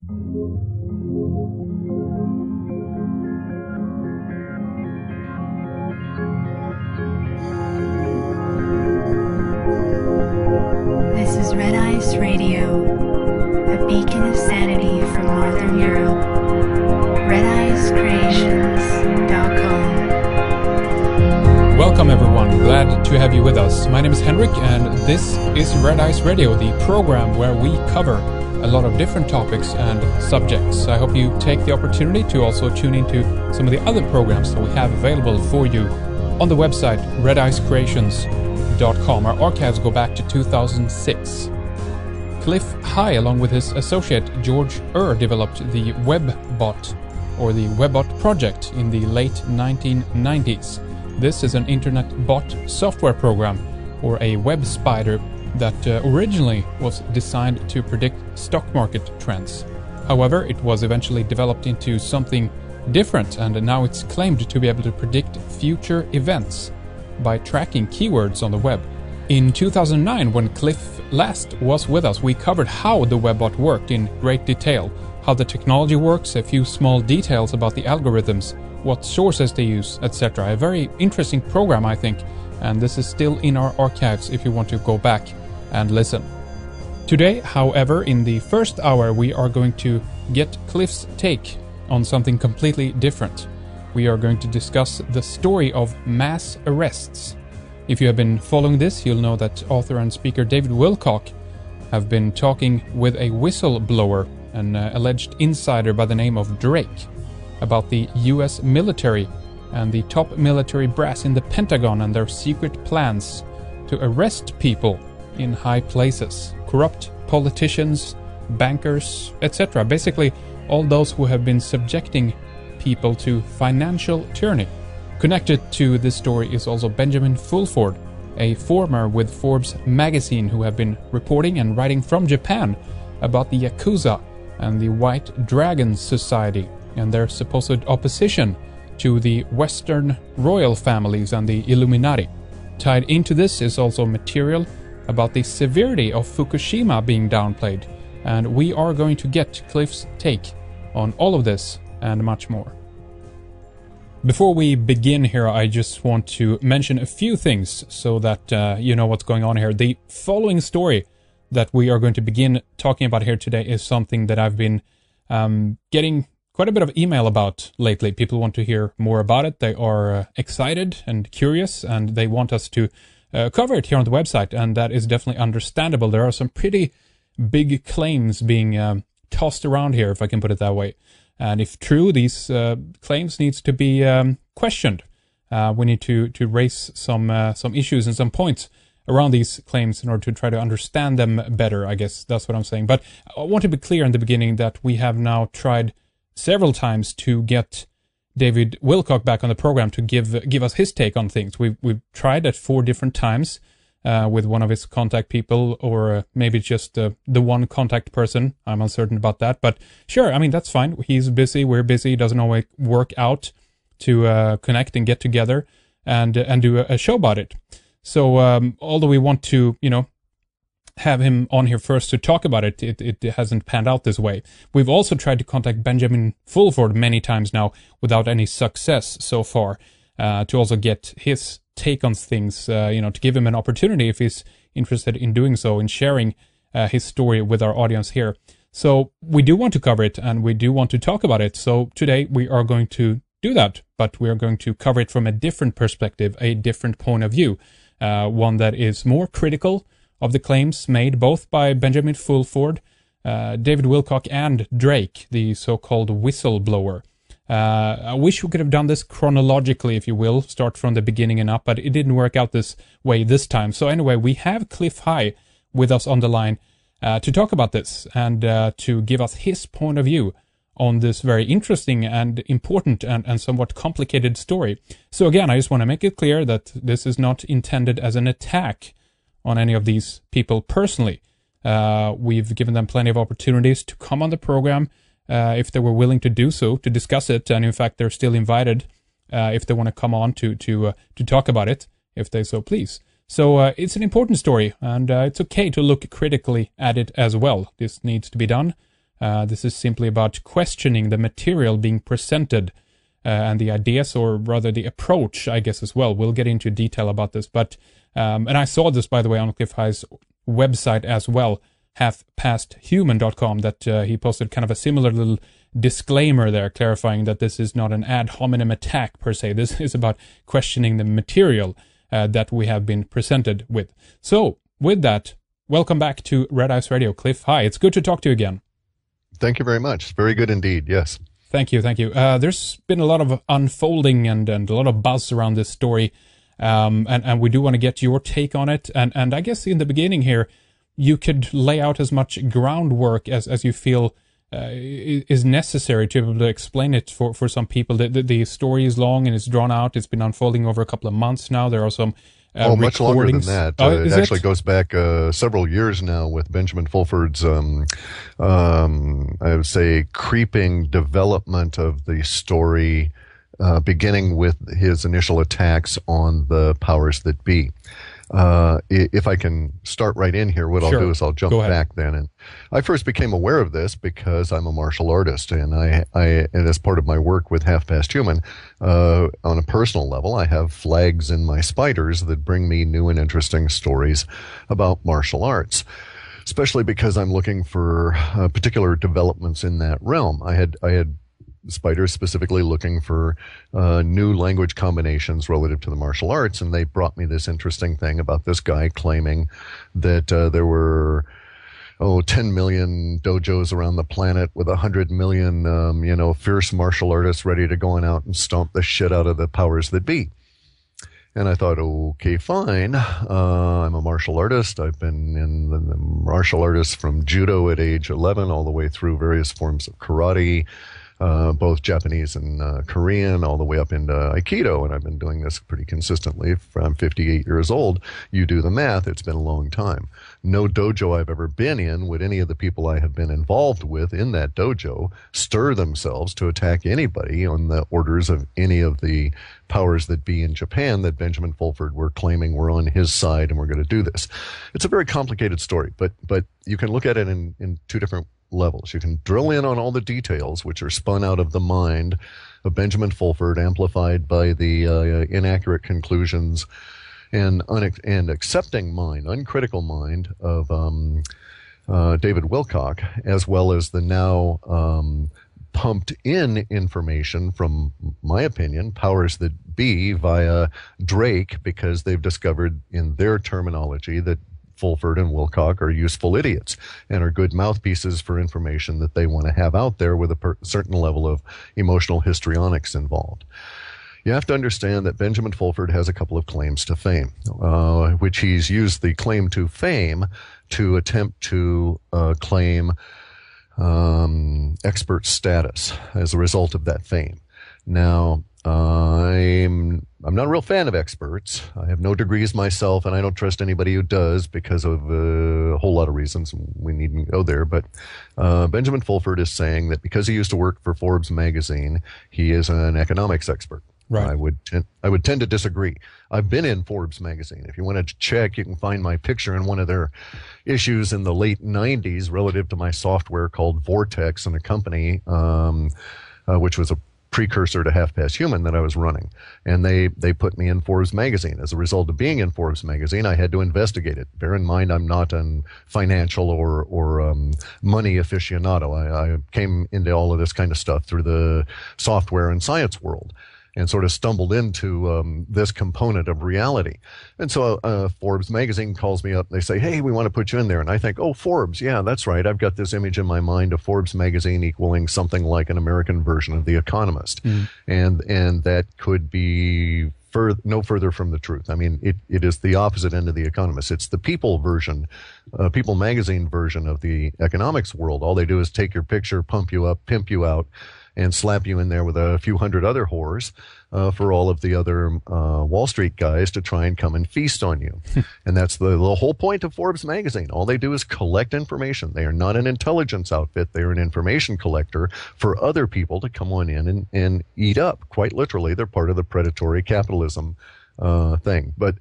This is Red Ice Radio, a beacon of sanity from Northern Europe. RedIceCreations.com. Welcome everyone, glad to have you with us. My name is Henrik and this is Red Ice Radio, the program where we cover a lot of different topics and subjects. I hope you take the opportunity to also tune into some of the other programs that we have available for you on the website RedIceCreations.com. Our archives go back to 2006. Cliff High, along with his associate George developed the WebBot, or the WebBot project, in the late 1990s. This is an internet bot software program, or a web spider, that originally was designed to predict stock market trends. However, it was eventually developed into something different, and now it's claimed to be able to predict future events by tracking keywords on the web. In 2009, when Cliff last was with us, we covered how the WebBot worked in great detail, how the technology works, a few small details about the algorithms, what sources they use, etc. A very interesting program, I think, and this is still in our archives if you want to go back and listen. Today, however, in the first hour, we are going to get Cliff's take on something completely different. We are going to discuss the story of mass arrests. If you have been following this, you'll know that author and speaker David Wilcock have been talking with a whistleblower, an alleged insider by the name of Drake, about the US military and the top military brass in the Pentagon and their secret plans to arrest people in high places, corrupt politicians, bankers, etc. Basically, all those who have been subjecting people to financial tyranny. Connected to this story is also Benjamin Fulford, a former with Forbes magazine who have been reporting and writing from Japan about the Yakuza and the White Dragon Society and their supposed opposition to the Western royal families and the Illuminati. Tied into this is also material about the severity of Fukushima being downplayed, and we are going to get Cliff's take on all of this and much more. Before we begin here, I just want to mention a few things so that you know what's going on here. The following story that we are going to begin talking about here today is something that I've been getting quite a bit of email about lately. People want to hear more about it. They are excited and curious, and they want us to cover it here on the website, and that is definitely understandable. There are some pretty big claims being tossed around here, if I can put it that way. And if true, these claims needs to be questioned. We need to raise some issues and some points around these claims in order to try to understand them better, I guess that's what I'm saying. But I want to be clear in the beginning that we have now tried several times to get David Wilcock back on the program to give us his take on things. We've tried at 4 different times with one of his contact people, or maybe just the one contact person. I'm uncertain about that, but sure, I mean, that's fine. He's busy, we're busy. It doesn't always work out to connect and get together and do a show about it. So although we want to, have him on here first to talk about it, it hasn't panned out this way. We've also tried to contact Benjamin Fulford many times now without any success so far, to also get his take on things, to give him an opportunity if he's interested in doing so, in sharing his story with our audience here. So we do want to cover it and we do want to talk about it. So today we are going to do that, but we are going to cover it from a different perspective, a different point of view, one that is more critical of the claims made both by Benjamin Fulford, David Wilcock, and Drake, the so-called whistleblower. I wish we could have done this chronologically, if you will, start from the beginning and up, but it didn't work out this way this time. So anyway, we have Cliff High with us on the line to talk about this and to give us his point of view on this very interesting and important and somewhat complicated story. So again, I just want to make it clear that this is not intended as an attack on any of these people personally. We've given them plenty of opportunities to come on the program if they were willing to do so, to discuss it, and in fact they're still invited if they want to come on to talk about it, if they so please. So it's an important story, and it's okay to look critically at it as well. This needs to be done, This is simply about questioning the material being presented and the ideas, or rather the approach, I guess, as well. We'll get into detail about this. But and I saw this, by the way, on Cliff High's website as well, halfpasthuman.com, that he posted kind of a similar little disclaimer there, clarifying that this is not an ad hominem attack per se. This is about questioning the material that we have been presented with. So, with that, welcome back to Red Ice Radio, Cliff High. It's good to talk to you again. Thank you very much. Very good indeed, yes. Thank you. There's been a lot of unfolding and a lot of buzz around this story, and we do want to get your take on it. And I guess in the beginning here, you could lay out as much groundwork as you feel is necessary to be able to explain it for some people. The story is long and it's drawn out. It's been unfolding over a couple of months now. There are some much longer than that. It actually goes back several years now with Benjamin Fulford's, I would say, creeping development of the story, beginning with his initial attacks on the powers that be. If I can start right in here, what I'll do is I'll jump back then. And I first became aware of this because I'm a martial artist, and and as part of my work with Half Past Human, on a personal level, I have flags in my spiders that bring me new and interesting stories about martial arts, especially because I'm looking for particular developments in that realm. I had spiders specifically looking for new language combinations relative to the martial arts, and they brought me this interesting thing about this guy claiming that there were 10 million dojos around the planet with 100 million fierce martial artists ready to go out and stomp the shit out of the powers that be. And I thought, okay, fine. I'm a martial artist. I've been in the martial artists from judo at age 11 all the way through various forms of karate, both Japanese and Korean, all the way up into Aikido, and I've been doing this pretty consistently. I'm 58 years old. You do the math, it's been a long time. No dojo I've ever been in would any of the people I have been involved with in that dojo stir themselves to attack anybody on the orders of any of the powers that be in Japan that Benjamin Fulford were claiming were on his side and we're going to do this. It's a very complicated story, but you can look at it in two different levels. You can drill in on all the details which are spun out of the mind of Benjamin Fulford, amplified by the inaccurate conclusions and accepting mind, uncritical mind of David Wilcock, as well as the now pumped in information from, my opinion, powers that be via Drake, because they've discovered in their terminology that Fulford and Wilcock are useful idiots and are good mouthpieces for information that they want to have out there with a certain level of emotional histrionics involved. You have to understand that Benjamin Fulford has a couple of claims to fame, which he's used the claim to fame to attempt to claim expert status as a result of that fame. Now, I'm not a real fan of experts. I have no degrees myself, and I don't trust anybody who does because of a whole lot of reasons. We needn't go there. But Benjamin Fulford is saying that because he used to work for Forbes magazine, he is an economics expert. Right. I would tend to disagree. I've been in Forbes magazine. If you want to check, you can find my picture in one of their issues in the late 90s relative to my software called Vortex and a company, which was a precursor to Half Past Human that I was running. And they put me in Forbes magazine. As a result of being in Forbes magazine, I had to investigate it. Bear in mind, I'm not a financial or money aficionado. I came into all of this kind of stuff through the software and science world, and sort of stumbled into this component of reality. And so Forbes magazine calls me up. They say, hey, we want to put you in there. And I think, oh, Forbes, yeah, that's right. I've got this image in my mind of Forbes magazine equaling something like an American version of The Economist. And that could be no further from the truth. I mean, it is the opposite end of The Economist. It's the People version, People magazine version of the economics world. All they do is take your picture, pump you up, pimp you out, and slap you in there with a few hundred other whores for all of the other Wall Street guys to try and come and feast on you. And that's the whole point of Forbes magazine. All they do is collect information. They are not an intelligence outfit. They are an information collector for other people to come on in and eat up. Quite literally, they're part of the predatory capitalism thing. But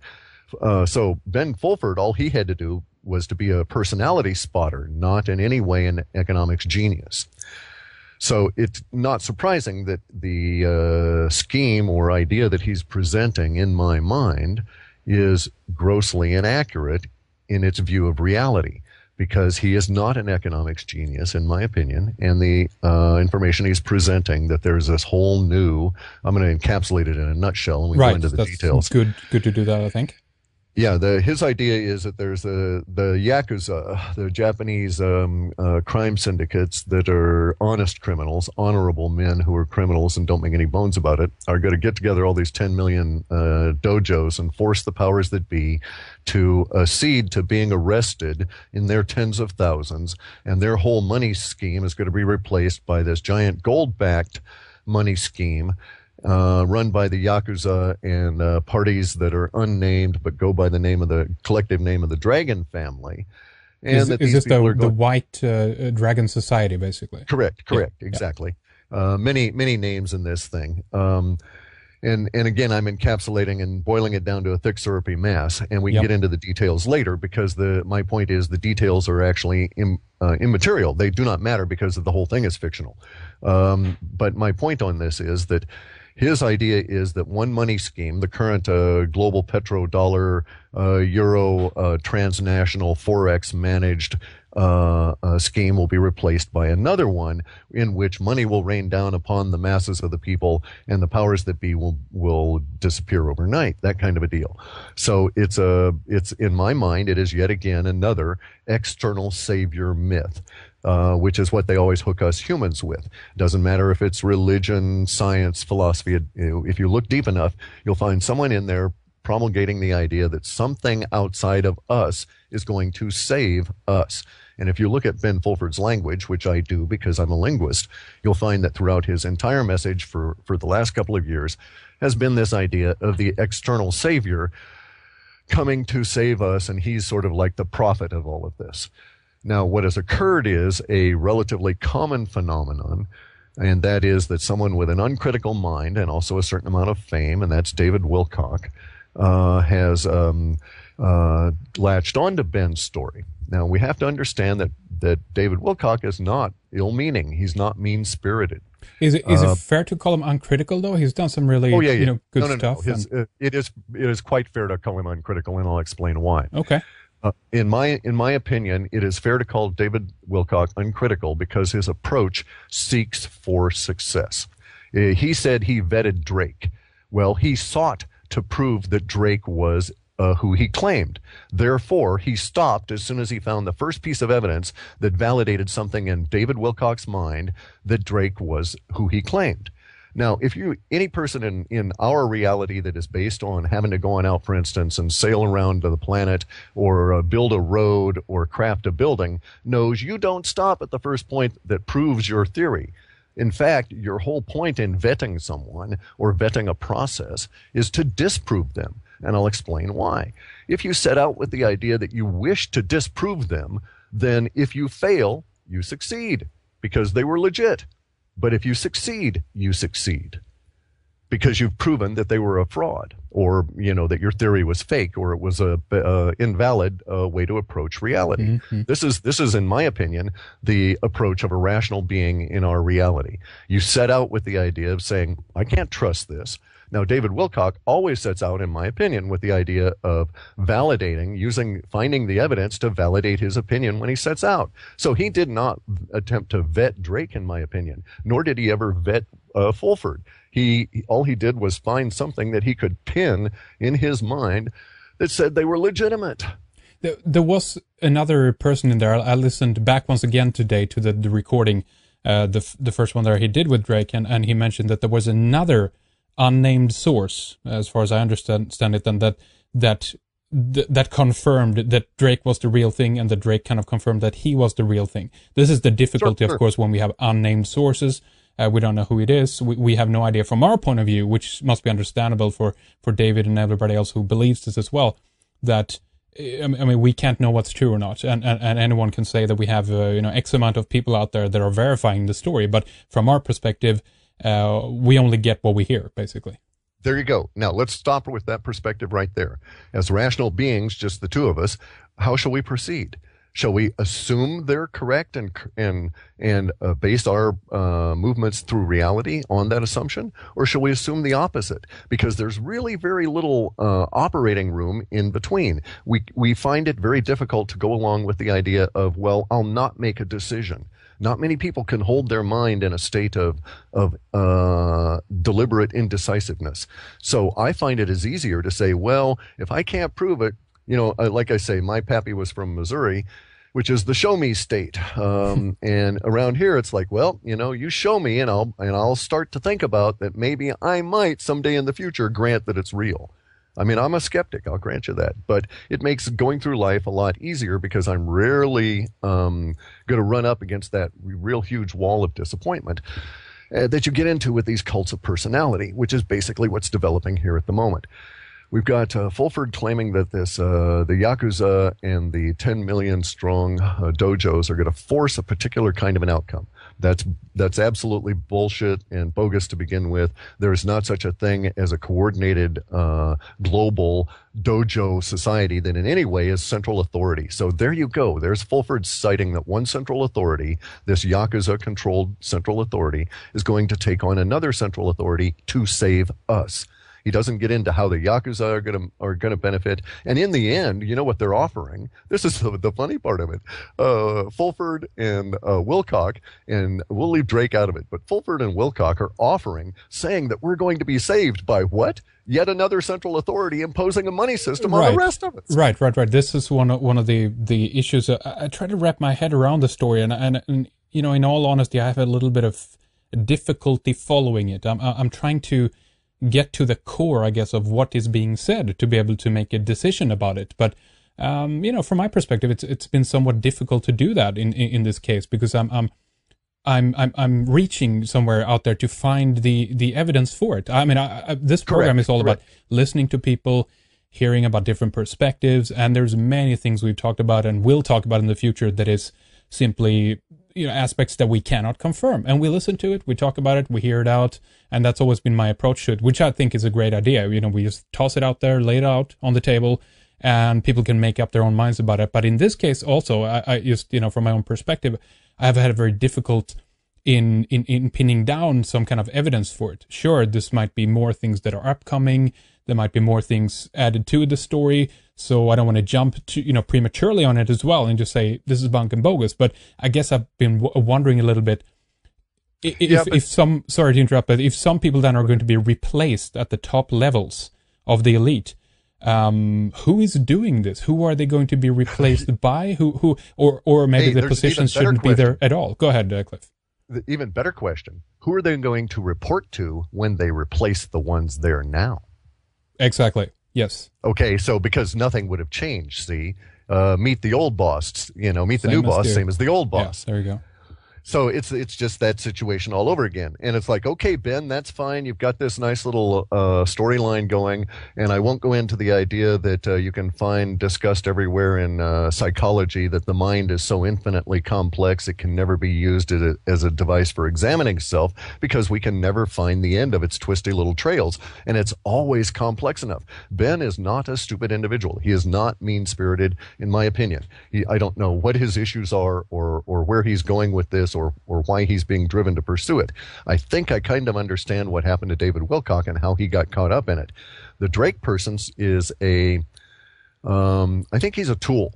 so Ben Fulford, all he had to do was to be a personality spotter, not in any way an economics genius. So it's not surprising that the scheme or idea that he's presenting, in my mind, is grossly inaccurate in its view of reality, because he is not an economics genius, in my opinion, and the information he's presenting, that there's this whole new, I'm going to encapsulate it in a nutshell, and we go into the details. Good to do that, I think. Yeah, his idea is that there's the Yakuza, the Japanese crime syndicates that are honest criminals, honorable men who are criminals and don't make any bones about it, are going to get together all these 10 million dojos and force the powers that be to accede to being arrested in their tens of thousands, and their whole money scheme is going to be replaced by this giant gold-backed money scheme run by the Yakuza and parties that are unnamed but go by the name of the collective name of the Dragon family. And is this the White Dragon Society, basically? Correct, exactly. Many names in this thing. And again, I'm encapsulating and boiling it down to a thick syrupy mass, and we can get into the details later, because my point is the details are actually immaterial. They do not matter because the whole thing is fictional. But my point on this is that his idea is that one money scheme, the current global petrodollar, euro, transnational forex managed scheme, will be replaced by another one in which money will rain down upon the masses of the people, and the powers that be will disappear overnight. That kind of a deal. So it's in my mind, it is yet again another external savior myth. Which is what they always hook us humans with. Doesn't matter if it's religion, science, philosophy. If you look deep enough, you'll find someone in there promulgating the idea that something outside of us is going to save us. And if you look at Ben Fulford's language, which I do because I'm a linguist, you'll find that throughout his entire message for the last couple of years has been this idea of the external savior coming to save us, and he's sort of like the prophet of all of this. Now, what has occurred is a relatively common phenomenon, and that is that someone with an uncritical mind and also a certain amount of fame, and that's David Wilcock, has latched onto Ben's story. Now, we have to understand that David Wilcock is not ill-meaning. He's not mean-spirited. Is it fair to call him uncritical, though? He's done some really good stuff. No. It is quite fair to call him uncritical, and I'll explain why. Okay. In my opinion, it is fair to call David Wilcock uncritical because his approach seeks for success. He said he vetted Drake. Well, he sought to prove that Drake was who he claimed. Therefore, he stopped as soon as he found the first piece of evidence that validated something in David Wilcock's mind, that Drake was who he claimed. Now, if any person in our reality that is based on having to go on out, for instance, and sail around to the planet or build a road or craft a building, knows you don't stop at the first point that proves your theory. In fact, your whole point in vetting someone or vetting a process is to disprove them. And I'll explain why. If you set out with the idea that you wish to disprove them, then if you fail, you succeed because they were legit. But if you succeed, you succeed because you've proven that they were a fraud, or that your theory was fake, or it was a invalid way to approach reality. Mm-hmm. This is, in my opinion, the approach of a rational being in our reality. You set out with the idea of saying, I can't trust this. Now, David Wilcock always sets out, in my opinion, with the idea of validating, finding the evidence to validate his opinion when he sets out. So he did not attempt to vet Drake, in my opinion, nor did he ever vet Fulford. All he did was find something that he could pin in his mind that said they were legitimate. There was another person in there. I listened back once again today to the recording, the first one there he did with Drake, and he mentioned that there was another unnamed source, as far as I understand it, and that confirmed that Drake was the real thing, and that Drake kind of confirmed that he was the real thing. This is the difficulty, Of course, when we have unnamed sources. We don't know who it is. We have no idea from our point of view, which must be understandable for David and everybody else who believes this as well, that we can't know what's true or not, and anyone can say that we have X amount of people out there that are verifying the story, but from our perspective, we only get what we hear, basically. There you go. Now, let's stop with that perspective right there. As rational beings, just the two of us, how shall we proceed? Shall we assume they're correct and base our movements through reality on that assumption, or shall we assume the opposite? Because there's really very little operating room in between. We find it very difficult to go along with the idea of, well, I'll not make a decision. Not many people can hold their mind in a state of deliberate indecisiveness. So I find it is easier to say, well, if I can't prove it, like I say, my pappy was from Missouri, which is the show me state. And around here, it's like, well, you show me, and I'll start to think about that. Maybe I might someday in the future grant that it's real. I mean, I'm a skeptic, I'll grant you that, but it makes going through life a lot easier because I'm rarely going to run up against that real huge wall of disappointment that you get into with these cults of personality, which is basically what's developing here at the moment. We've got Fulford claiming that the Yakuza and the 10 million strong dojos are going to force a particular kind of an outcome. That's absolutely bullshit and bogus to begin with. There is not such a thing as a coordinated global dojo society that in any way is central authority. So there you go. There's Fulford citing that one central authority, this Yakuza-controlled central authority, is going to take on another central authority to save us. He doesn't get into how the Yakuza are going to benefit. And in the end, you know what they're offering? This is the funny part of it. Fulford and Wilcock, and we'll leave Drake out of it, but Fulford and Wilcock are offering, saying that we're going to be saved by what? Yet another central authority imposing a money system on the rest of us. Right. This is one of the issues. I try to wrap my head around the story, and in all honesty, I have a little bit of difficulty following it. I'm trying to get to the core, I guess, of what is being said to be able to make a decision about it. But from my perspective, it's been somewhat difficult to do that in this case, because I'm reaching somewhere out there to find the evidence for it. I mean, this program is all about listening to people, hearing about different perspectives, and there's many things we've talked about and will talk about in the future that is simply aspects that we cannot confirm. And we listen to it, we talk about it, we hear it out, and that's always been my approach to it, which I think is a great idea. We just toss it out there, lay it out on the table, and people can make up their own minds about it. But in this case also, I just, from my own perspective, I have had a very difficult in pinning down some kind of evidence for it. Sure, this might be more things that are upcoming, there might be more things added to the story, so I don't want to jump to prematurely on it as well and just say this is bunk and bogus. But I guess I've been wondering a little bit if some, sorry to interrupt, but if some people then are going to be replaced at the top levels of the elite, who is doing this? Who are they going to be replaced by? Who or maybe the positions shouldn't be there at all. Go ahead, Cliff. The even better question: who are they going to report to when they replace the ones there now? Exactly. Yes. Okay, so because nothing would have changed, see, meet the old boss, meet the new boss, same as the old boss. Yeah, there you go. So it's just that situation all over again. And it's like, okay, Ben, that's fine. You've got this nice little storyline going. And I won't go into the idea that you can find discussed everywhere in psychology that the mind is so infinitely complex it can never be used as a device for examining self, because we can never find the end of its twisty little trails. And it's always complex enough. Ben is not a stupid individual. He is not mean-spirited, in my opinion. I don't know what his issues are or where he's going with this, or why he's being driven to pursue it. I think I kind of understand what happened to David Wilcock and how he got caught up in it. The Drake person is I think he's a tool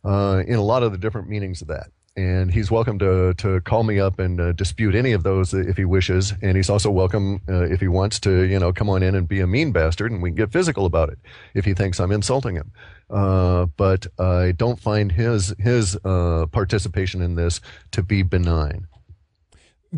in a lot of the different meanings of that. And he's welcome to call me up and dispute any of those if he wishes. And he's also welcome, if he wants to, come on in and be a mean bastard, and we can get physical about it if he thinks I'm insulting him. But I don't find his participation in this to be benign.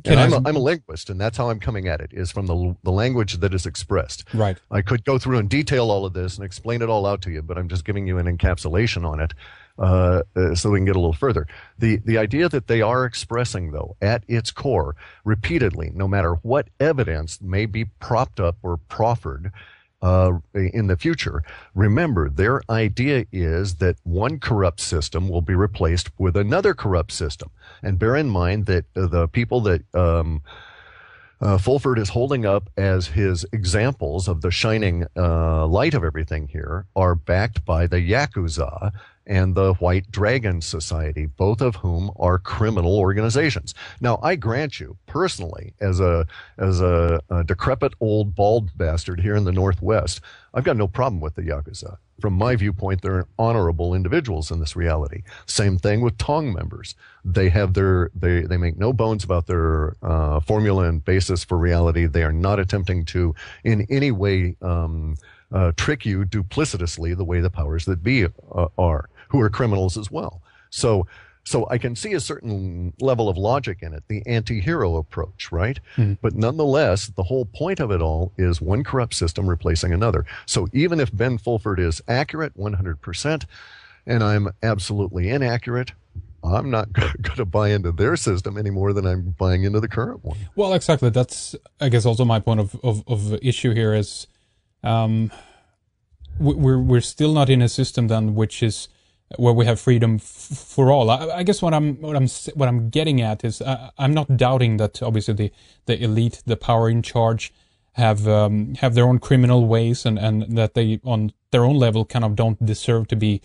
I'm a linguist, and that's how I'm coming at it, is from the language that is expressed. Right. I could go through and detail all of this and explain it all out to you, but I'm just giving you an encapsulation on it so we can get a little further. The idea that they are expressing, though, at its core, repeatedly, no matter what evidence may be propped up or proffered in the future, remember, their idea is that one corrupt system will be replaced with another corrupt system. And bear in mind that the people that Fulford is holding up as his examples of the shining light of everything here are backed by the Yakuza and the White Dragon Society, both of whom are criminal organizations. Now, I grant you, personally, as a decrepit old bald bastard here in the Northwest, I've got no problem with the Yakuza. From my viewpoint, they're honorable individuals in this reality. Same thing with Tong members. They have they make no bones about their formula and basis for reality. They are not attempting to in any way trick you duplicitously the way the powers that be are, who are criminals as well. So I can see a certain level of logic in it, the anti-hero approach, right? Mm-hmm. But nonetheless, the whole point of it all is one corrupt system replacing another. So even if Ben Fulford is accurate 100%, and I'm absolutely inaccurate, I'm not going to buy into their system any more than I'm buying into the current one. Well, exactly. That's, I guess, also my point of issue here is we're still not in a system then which is where we have freedom for all. I guess what I'm getting at is I'm not doubting that obviously the elite, the power in charge, have their own criminal ways and that they on their own level kind of don't deserve to be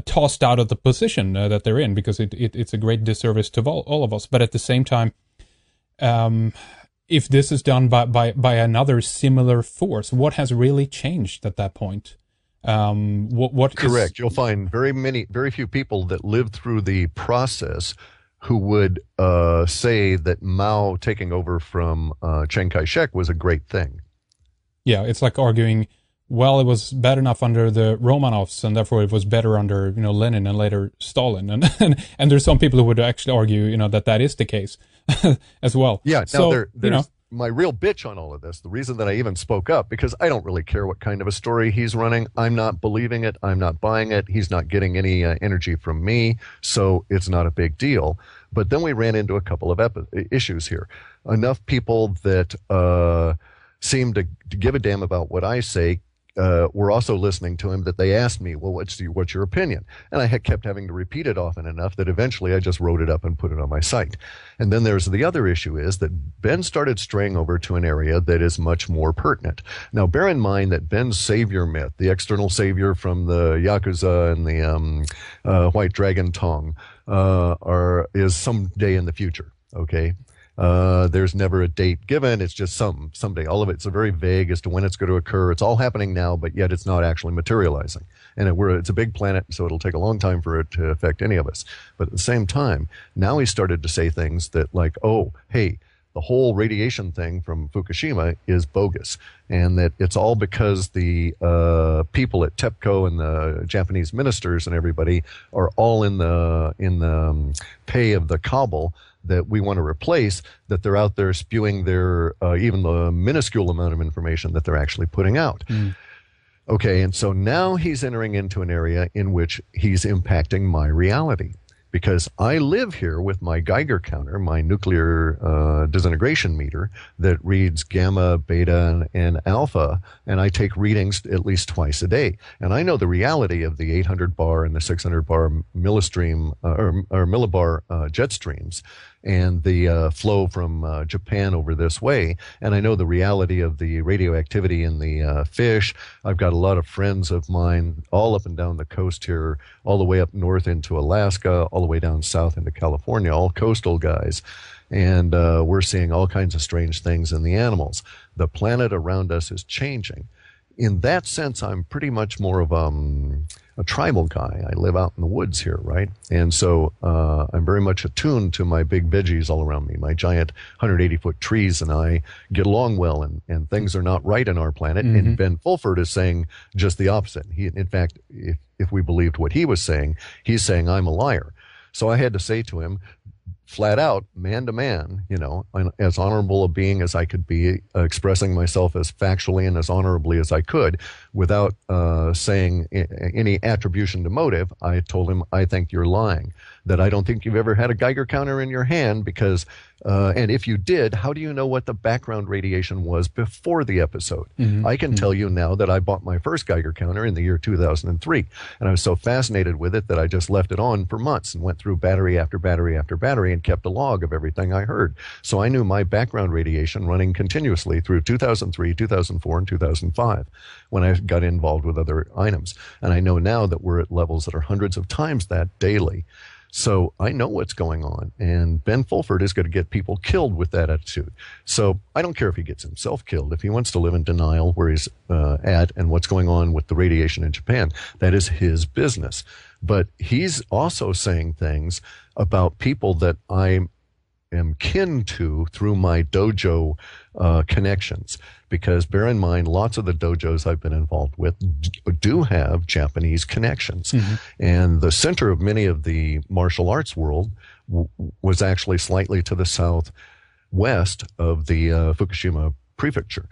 tossed out of the position that they're in, because it's a great disservice to all of us. But at the same time, if this is done by another similar force, what has really changed at that point? What Correct. You'll find very few people that lived through the process who would say that Mao taking over from Chiang Kai-shek was a great thing. Yeah, it's like arguing, well, it was bad enough under the Romanovs, and therefore it was better under Lenin and later Stalin, and there's some people who would actually argue that is the case as well. Yeah. So there's my real bitch on all of this, the reason that I even spoke up, because I don't really care what kind of a story he's running. I'm not believing it. I'm not buying it. He's not getting any energy from me, so it's not a big deal. But then we ran into a couple of issues here. Enough people that seem to give a damn about what I say were also listening to him, that they asked me, well, what's your opinion? And I kept having to repeat it often enough that eventually I just wrote it up and put it on my site. And then there's the other issue is that Ben started straying over to an area that is much more pertinent. Now, bear in mind that Ben's savior myth, the external savior from the Yakuza and the White Dragon Tong, is someday in the future, okay? There's never a date given. It's just someday. All of it's very vague as to when it's going to occur. It's all happening now, but yet it's not actually materializing. And it's a big planet, so it'll take a long time for it to affect any of us. But at the same time, now he started to say things that like, oh, hey, the whole radiation thing from Fukushima is bogus, and that it's all because the people at TEPCO and the Japanese ministers and everybody are all in the pay of the cabal that we want to replace, that they're out there spewing their even the minuscule amount of information that they're actually putting out. Mm. Okay, and so now he's entering into an area in which he's impacting my reality, because I live here with my Geiger counter, my nuclear disintegration meter that reads gamma, beta, and alpha, and I take readings at least twice a day. And I know the reality of the 800 bar and the 600 bar millistream or millibar jet streams, and the flow from Japan over this way. And I know the reality of the radioactivity in the fish. I've got a lot of friends of mine all up and down the coast here, all the way up north into Alaska, all the way down south into California, all coastal guys. And we're seeing all kinds of strange things in the animals. The planet around us is changing. In that sense, I'm pretty much more of a tribal guy. I live out in the woods here, right? And so I'm very much attuned to my big veggies all around me. My giant 180-foot trees and I get along well, and things are not right in our planet. Mm-hmm. And Ben Fulford is saying just the opposite. In fact, if we believed what he was saying, he's saying I'm a liar. So I had to say to him, flat out, man to man, as honorable a being as I could be, expressing myself as factually and as honorably as I could, without saying any attribution to motive. I told him, I think you're lying. that I don't think you've ever had a Geiger counter in your hand because, and if you did, how do you know what the background radiation was before the episode? I can tell you now that I bought my first Geiger counter in the year 2003, and I was so fascinated with it that I just left it on for months and went through battery after battery after battery and kept a log of everything I heard. So I knew my background radiation running continuously through 2003, 2004, and 2005 when I got involved with other items. And I know now that we're at levels that are hundreds of times that daily. So I know what's going on, and Ben Fulford is going to get people killed with that attitude. So I don't care if he gets himself killed. If he wants to live in denial where he's at and what's going on with the radiation in Japan, that is his business. But he's also saying things about people that I am kin to through my dojo connections. Because bear in mind, lots of the dojos I've been involved with do have Japanese connections. And the center of many of the martial arts world was actually slightly to the southwest of the Fukushima prefecture.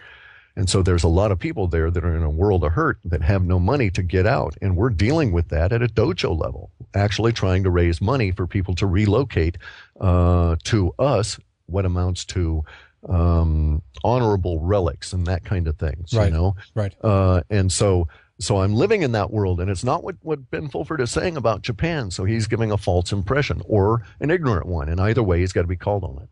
And so there's a lot of people there that are in a world of hurt that have no money to get out. And we're dealing with that at a dojo level, actually trying to raise money for people to relocate to us, what amounts to honorable relics and that kind of things, right, you know? Right. And so I'm living in that world, and it's not what Ben Fulford is saying about Japan. So he's giving a false impression or an ignorant one. And either way, he's got to be called on it.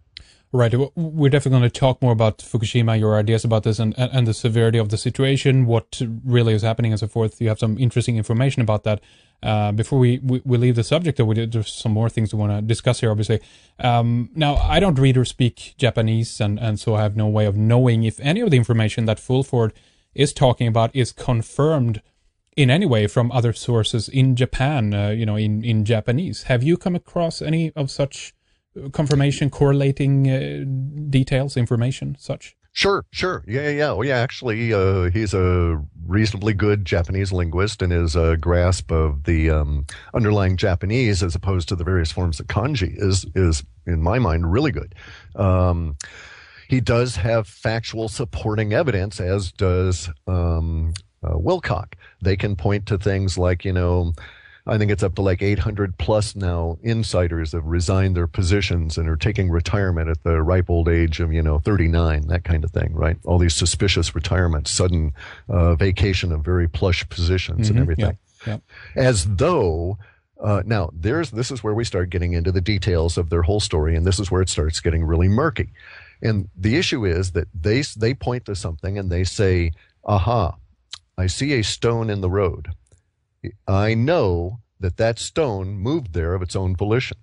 Right. We're definitely going to talk more about Fukushima, your ideas about this and the severity of the situation, what really is happening and so forth. You have some interesting information about that. Before we leave the subject, though, there's some more things we want to discuss here, obviously. Now, I don't read or speak Japanese, and so I have no way of knowing if any of the information that Fulford is talking about is confirmed in any way from other sources in Japan, in Japanese. Have you come across any of such confirmation, correlating details, information, such? Sure. Yeah. Well, yeah, actually, he's a reasonably good Japanese linguist, and his grasp of the underlying Japanese as opposed to the various forms of kanji is in my mind, really good. He does have factual supporting evidence, as does Wilcock. They can point to things like, I think it's up to like 800 plus now insiders have resigned their positions and are taking retirement at the ripe old age of, 39, that kind of thing, right? All these suspicious retirements, sudden vacation of very plush positions and everything. Yeah. As though, now this is where we start getting into the details of their whole story, and this is where it starts getting really murky. And the issue is that they point to something and they say, aha, I see a stone in the road. I know that stone moved there of its own volition,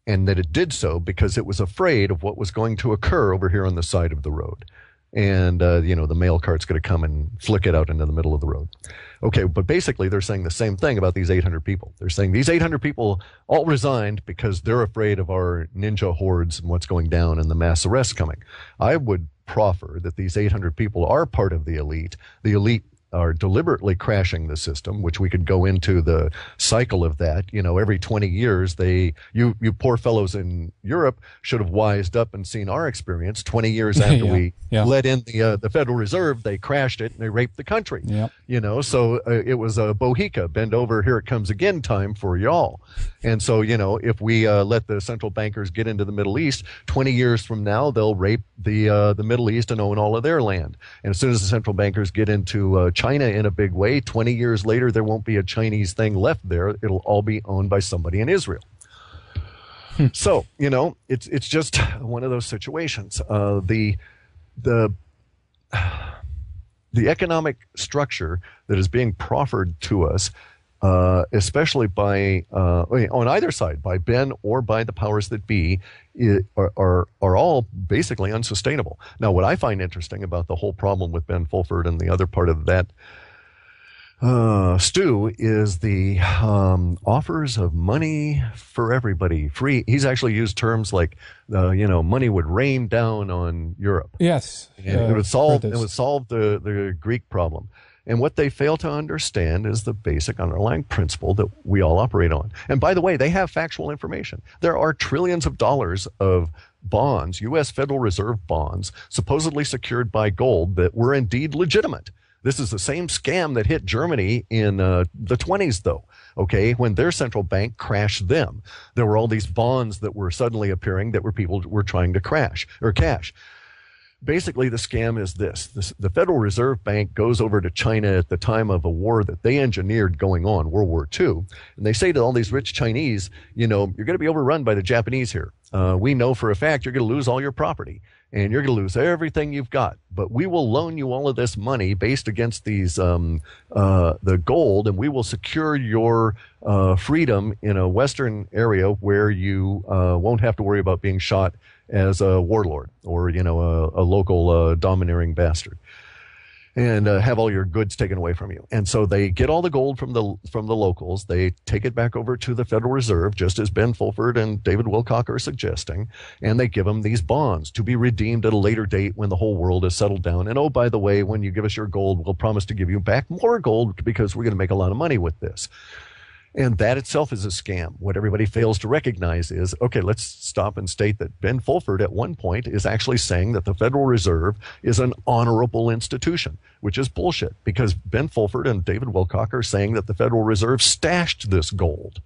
and that it did so because it was afraid of what was going to occur over here on the side of the road. And, the mail cart's going to come and flick it out into the middle of the road. Okay, but basically they're saying the same thing about these 800 people. They're saying these 800 people all resigned because they're afraid of our ninja hordes and what's going down and the mass arrests coming. I would proffer that these 800 people are part of the elite. The elite are deliberately crashing the system, which we could go into the cycle of that. Every 20 years, you poor fellows in Europe should have wised up and seen our experience. 20 years after we let in the Federal Reserve, they crashed it and they raped the country. So it was a Bohica, bend over, here it comes again time for y'all. And so, if we let the central bankers get into the Middle East, 20 years from now, they'll rape the Middle East and own all of their land. And as soon as the central bankers get into China in a big way, 20 years later, there won't be a Chinese thing left there. It'll all be owned by somebody in Israel. So, it's just one of those situations. The economic structure that is being proffered to us, especially by on either side, by Ben or by the powers that be, are all basically unsustainable. Now, what I find interesting about the whole problem with Ben Fulford and the other part of that stew is the offers of money for everybody, free. He's actually used terms like, money would rain down on Europe. Yes, and it would solve the Greek problem. And what they fail to understand is the basic underlying principle that we all operate on. And by the way, they have factual information. There are trillions of dollars of bonds, U.S. Federal Reserve bonds, supposedly secured by gold that were indeed legitimate. This is the same scam that hit Germany in the 20s, though. okay, when their central bank crashed them. There were all these bonds that were suddenly appearing that were people were trying to crash or cash. Basically, the scam is this. The Federal Reserve Bank goes over to China at the time of a war that they engineered going on, World War II, and they say to all these rich Chinese, you know, you're going to be overrun by the Japanese here. We know for a fact you're going to lose all your property, and you're going to lose everything you've got. But we will loan you all of this money based against these the gold, and we will secure your freedom in a Western area where you won't have to worry about being shot as a warlord or, you know, a local domineering bastard, and have all your goods taken away from you. And so they get all the gold from the locals. They take it back over to the Federal Reserve, just as Ben Fulford and David Wilcock are suggesting, and they give them these bonds to be redeemed at a later date when the whole world is settled down. And oh, by the way, when you give us your gold, we'll promise to give you back more gold because we're going to make a lot of money with this. And that itself is a scam. What everybody fails to recognize is, okay, let's stop and state that Ben Fulford at one point is actually saying that the Federal Reserve is an honorable institution, which is bullshit, because Ben Fulford and David Wilcock are saying that the Federal Reserve stashed this gold.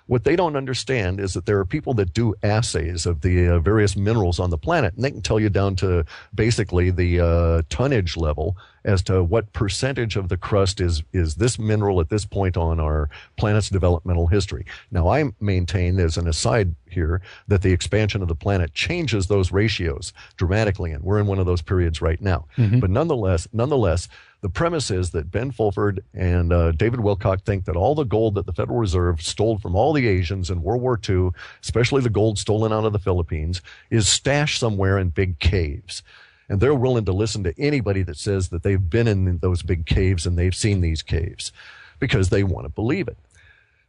What they don't understand is that there are people that do assays of the various minerals on the planet, and they can tell you down to basically the tonnage level as to what percentage of the crust is this mineral at this point on our planet's developmental history. Now, I maintain, as an aside here, that the expansion of the planet changes those ratios dramatically, and we're in one of those periods right now. Mm-hmm. But nonetheless, the premise is that Ben Fulford and David Wilcock think that all the gold that the Federal Reserve stole from all the Asians in World War II, especially the gold stolen out of the Philippines, is stashed somewhere in big caves. And they're willing to listen to anybody that says that they've been in those big caves and they've seen these caves because they want to believe it.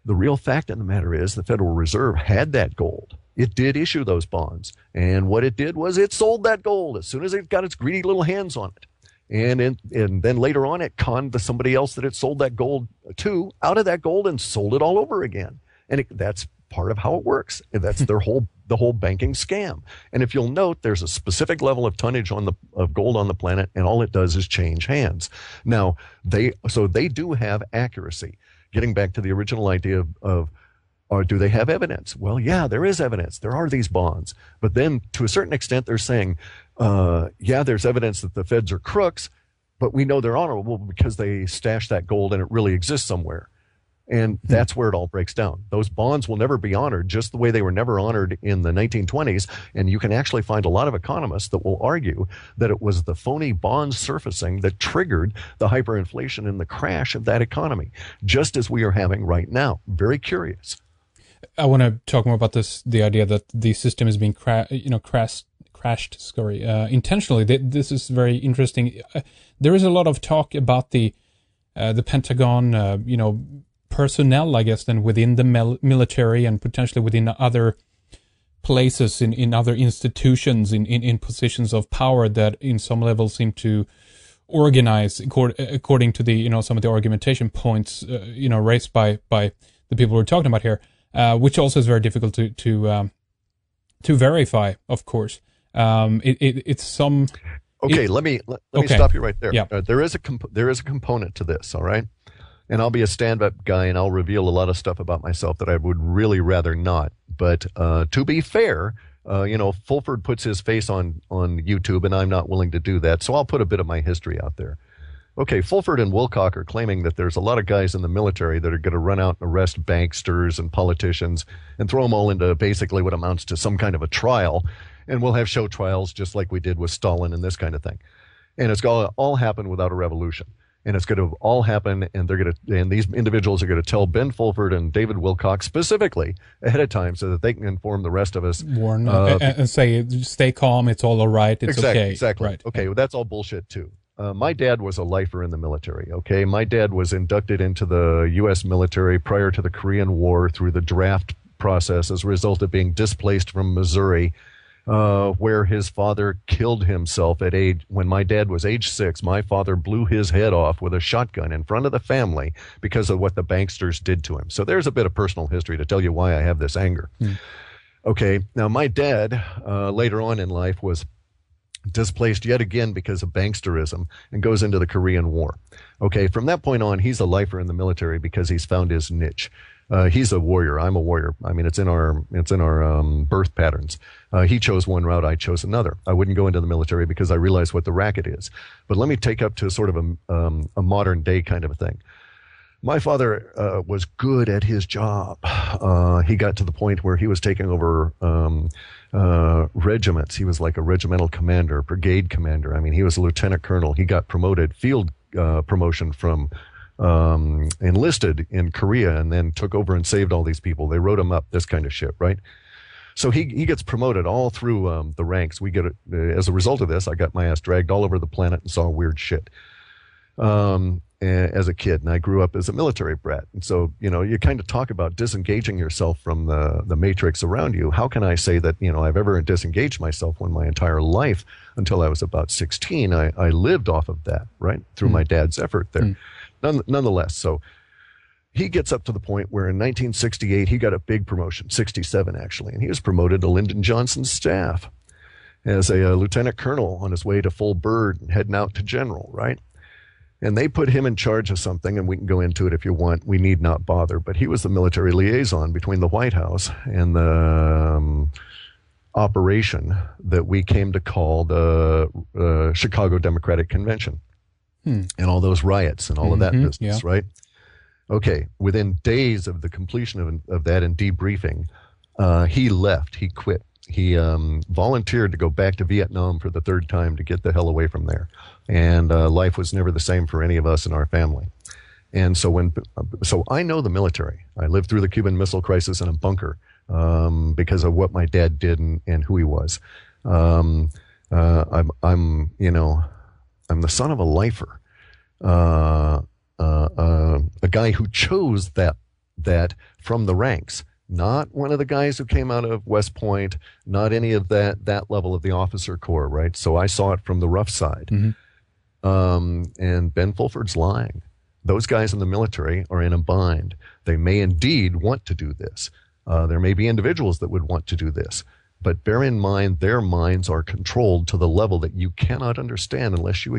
The real fact of the matter is the Federal Reserve had that gold. It did issue those bonds. And what it did was it sold that gold as soon as it got its greedy little hands on it. And then later on, it conned somebody else that it sold that gold to out of that gold and sold it all over again. And that's part of how it works. That's the whole banking scam. And if you'll note, there's a specific level of tonnage of gold on the planet, and all it does is change hands. Now, they do have accuracy. Getting back to the original idea of or do they have evidence? Well, yeah, there is evidence. There are these bonds. But then to a certain extent, they're saying, yeah, there's evidence that the feds are crooks, but we know they're honorable because they stashed that gold and it really exists somewhere. And that's where it all breaks down. Those bonds will never be honored, just the way they were never honored in the 1920s. And you can actually find a lot of economists that will argue that it was the phony bond surfacing that triggered the hyperinflation and the crash of that economy, just as we are having right now. Very curious. I want to talk more about this, the idea that the system is being crashed intentionally. This is very interesting. There is a lot of talk about the Pentagon, personnel, I guess, then within the military and potentially within other places in other institutions in positions of power that in some level seem to organize according to the some of the argumentation points raised by the people we're talking about here, which also is very difficult to verify, of course. It's some. Okay, let me stop you right there. Yeah. There is a component to this, all right? And I'll be a stand-up guy, and I'll reveal a lot of stuff about myself that I would really rather not. But to be fair, Fulford puts his face on YouTube, and I'm not willing to do that. So I'll put a bit of my history out there. Okay, Fulford and Wilcock are claiming that there's a lot of guys in the military that are going to run out and arrest banksters and politicians and throw them all into basically what amounts to some kind of a trial. And we'll have show trials just like we did with Stalin and this kind of thing. And it's going to all happen without a revolution. And it's going to all happen, and these individuals are going to tell Ben Fulford and David Wilcock specifically ahead of time so that they can inform the rest of us. Warn and say, stay calm, it's all right, it's okay. Exactly. Right. Okay, well, that's all bullshit too. My dad was a lifer in the military, okay? My dad was inducted into the U.S. military prior to the Korean War through the draft process as a result of being displaced from Missouri, where his father killed himself when my dad was age 6. My father blew his head off with a shotgun in front of the family because of what the banksters did to him. So there's a bit of personal history to tell you why I have this anger. Okay, now my dad, later on in life, was displaced yet again because of banksterism, and goes into the Korean War. Okay, from that point on, he's a lifer in the military because he's found his niche. He's a warrior. I'm a warrior. I mean, it's in our birth patterns. He chose one route. I chose another. I wouldn't go into the military because I realized what the racket is. But let me take up to sort of a modern day kind of a thing. My father was good at his job. He got to the point where he was taking over regiments. He was like a regimental commander, brigade commander. I mean, he was a lieutenant colonel. He got promoted, field promotion from enlisted in Korea, and then took over and saved all these people. They wrote him up, this kind of shit, right? So he gets promoted all through the ranks. We get it as a result of this. I got my ass dragged all over the planet and saw weird shit as a kid, and I grew up as a military brat. And so, you kind of talk about disengaging yourself from the matrix around you. How can I say that, I've ever disengaged myself when my entire life, until I was about 16, I lived off of that, right? Through my dad's effort there. Nonetheless, so he gets up to the point where in 1968, he got a big promotion, 67 actually, and he was promoted to Lyndon Johnson's staff as a lieutenant colonel on his way to full bird and heading out to general, right? And they put him in charge of something, and we can go into it if you want. We need not bother. But he was the military liaison between the White House and the operation that we came to call the Chicago Democratic Convention and all those riots and all of that business, right? Okay, within days of the completion of that and debriefing, he left. He quit. He volunteered to go back to Vietnam for the third time to get the hell away from there. And life was never the same for any of us in our family. And so so I know the military. I lived through the Cuban Missile Crisis in a bunker because of what my dad did and who he was. I'm the son of a lifer, a guy who chose that from the ranks. Not one of the guys who came out of West Point, not any of that level of the officer corps, right? So I saw it from the rough side. And Ben Fulford's lying. Those guys in the military are in a bind. They may indeed want to do this. There may be individuals that would want to do this. But bear in mind, their minds are controlled to the level that you cannot understand unless you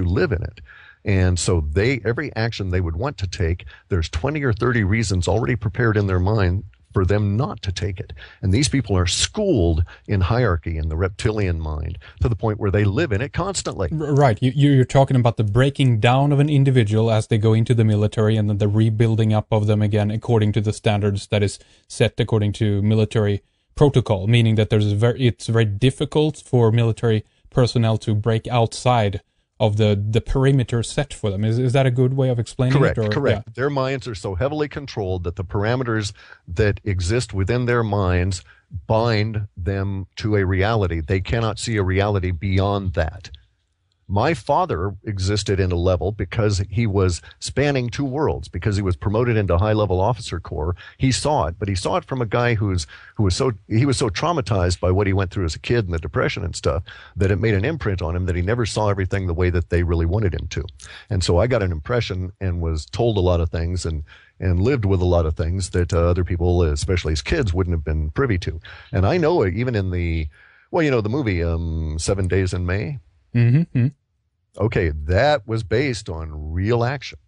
live in it. And so every action they would want to take, there's 20 or 30 reasons already prepared in their mind for them not to take it. And these people are schooled in hierarchy in the reptilian mind to the point where they live in it constantly. Right. You're talking about the breaking down of an individual as they go into the military, and then the rebuilding up of them again according to the standards that is set according to military protocol, meaning that it's very difficult for military personnel to break outside of the perimeter set for them. Is that a good way of explaining it? Correct. Yeah. Their minds are so heavily controlled that the parameters that exist within their minds bind them to a reality. They cannot see a reality beyond that. My father existed in a level because he was spanning two worlds, because he was promoted into high-level officer corps. He saw it, but he saw it from a guy who was so traumatized by what he went through as a kid and the depression and stuff that it made an imprint on him that he never saw everything the way that they really wanted him to. And so I got an impression and was told a lot of things and lived with a lot of things that other people, especially as kids, wouldn't have been privy to. And I know it even in the movie 7 Days in May. Mm-hmm. Okay, that was based on real action.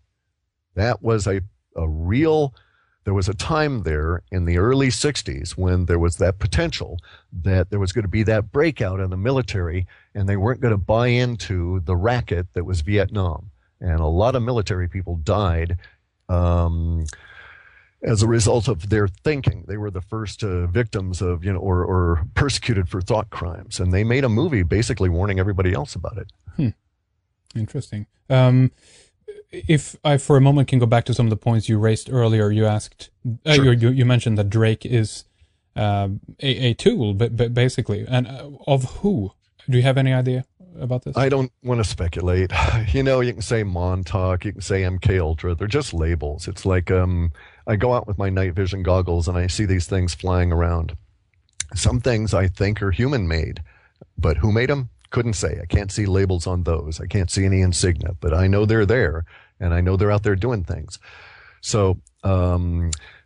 That was there was a time there in the early 60s when there was that potential that there was going to be that breakout in the military, and they weren't going to buy into the racket that was Vietnam. And a lot of military people died as a result of their thinking. They were the first victims of, or persecuted for thought crimes. And they made a movie basically warning everybody else about it. Interesting. If I, for a moment, can go back to some of the points you raised earlier, you asked, Sure. you mentioned that Drake is a tool, but basically, and of who? Do you have any idea about this? I don't want to speculate. You can say Montauk, you can say MK Ultra. They're just labels. It's like I go out with my night vision goggles and I see these things flying around. Some things I think are human-made, but who made them? Couldn't say. I can't see labels on those. I can't see any insignia, but I know they're there, and I know they're out there doing things. So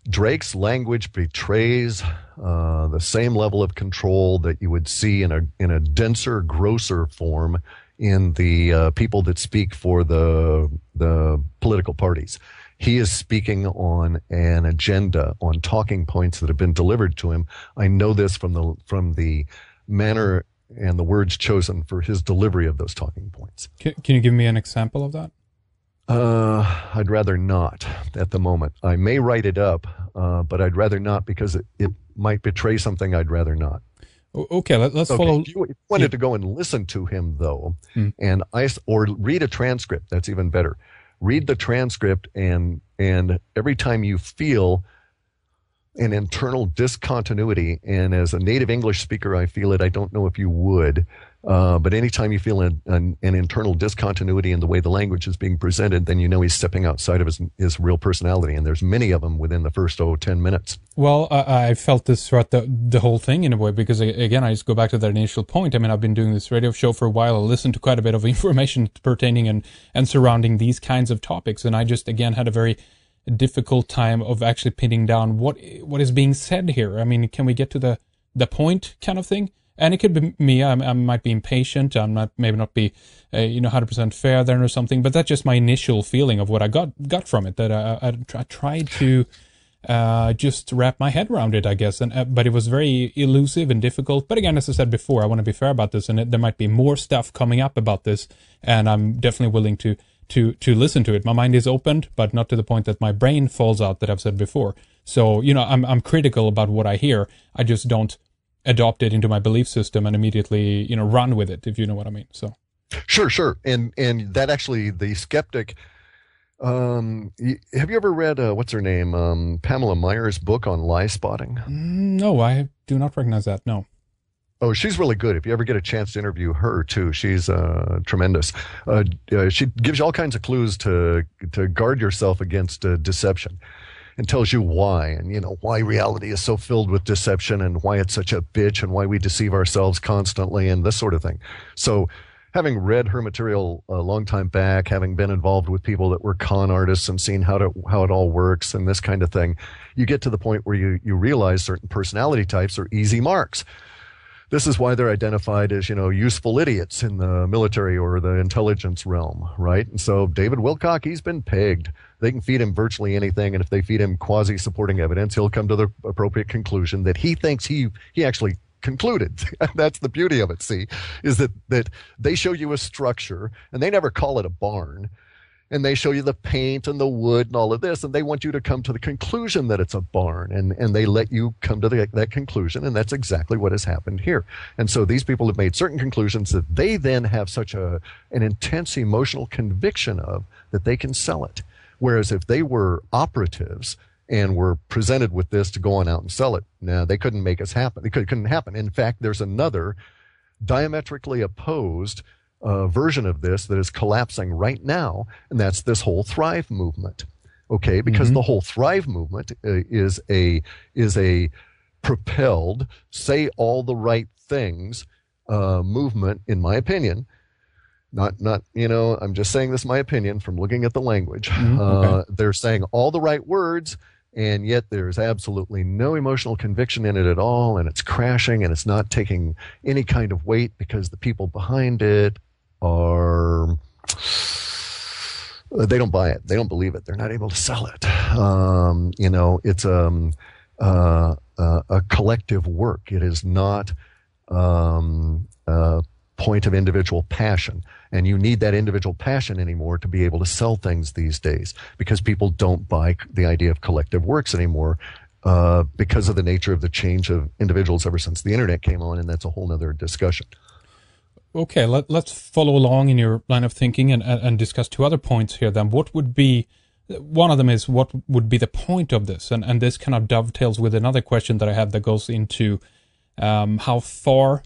Drake's language betrays the same level of control that you would see in a denser, grosser form in the people that speak for the political parties. He is speaking on an agenda, on talking points that have been delivered to him. I know this from the manner and the words chosen for his delivery of those talking points. Can you give me an example of that? I'd rather not at the moment. I may write it up, but I'd rather not because it might betray something I'd rather not. Okay, let's follow. If you wanted to go and listen to him, though, or read a transcript, that's even better. Read the transcript, and every time you feel an internal discontinuity, and as a native English speaker, I feel it. I don't know if you would, but anytime you feel an internal discontinuity in the way the language is being presented, then you know he's stepping outside of his real personality, and there's many of them within the first 10 minutes. Well, I felt this throughout the whole thing in a way, because again, I just go back to that initial point. I mean, I've been doing this radio show for a while. I listened to quite a bit of information pertaining and surrounding these kinds of topics, and I just, again, had a very difficult time of actually pinning down what is being said here. I mean, can we get to the point kind of thing? And it could be me. I might be impatient. Maybe not be 100% fair there or something. But that's just my initial feeling of what I got from it. That I tried to just wrap my head around it, I guess. But it was very elusive and difficult. But again, as I said before, I want to be fair about this, and there might be more stuff coming up about this, and I'm definitely willing to listen to it. My mind is opened, but not to the point that my brain falls out, that I've said before. So, I'm critical about what I hear. I just don't adopt it into my belief system and immediately, run with it, if you know what I mean. So Sure. And that actually, the skeptic, have you ever read, what's her name? Pamela Meyer's book on lie spotting? No, I do not recognize that. No. Oh, she's really good. If you ever get a chance to interview her too, she's tremendous. She gives you all kinds of clues to guard yourself against deception, and tells you why, and why reality is so filled with deception, and why it's such a bitch, and why we deceive ourselves constantly, and this sort of thing. So, having read her material a long time back, having been involved with people that were con artists and seen how it all works and this kind of thing, you get to the point where you realize certain personality types are easy marks. This is why they're identified as, useful idiots in the military or the intelligence realm, right? And so David Wilcock, he's been pegged. They can feed him virtually anything, and if they feed him quasi-supporting evidence, he'll come to the appropriate conclusion that he thinks he actually concluded. That's the beauty of it, see, is that they show you a structure, and they never call it a barn, and they show you the paint and the wood and all of this, and they want you to come to the conclusion that it's a barn, and they let you come to that conclusion, and that's exactly what has happened here. And so these people have made certain conclusions that they then have such an intense emotional conviction of that they can sell it. Whereas if they were operatives and were presented with this to go on out and sell it, they couldn't make us happen. It couldn't happen. In fact, there's another diametrically opposed version of this that is collapsing right now, and that's this whole Thrive movement. Okay, because the whole Thrive movement is a propelled, say all the right things movement, in my opinion. Not I'm just saying this is my opinion from looking at the language. Okay. They're saying all the right words, and yet there's absolutely no emotional conviction in it at all, and it's crashing, and it's not taking any kind of weight because the people behind it they don't buy it. They don't believe it. They're not able to sell it. It's a collective work. It is not a point of individual passion. And you need that individual passion anymore to be able to sell things these days, because people don't buy the idea of collective works anymore because of the nature of the change of individuals ever since the internet came on, and that's a whole nother discussion. Okay, let's follow along in your line of thinking and discuss two other points here then. What would be, one of them is, what would be the point of this? And this kind of dovetails with another question that I have that goes into how far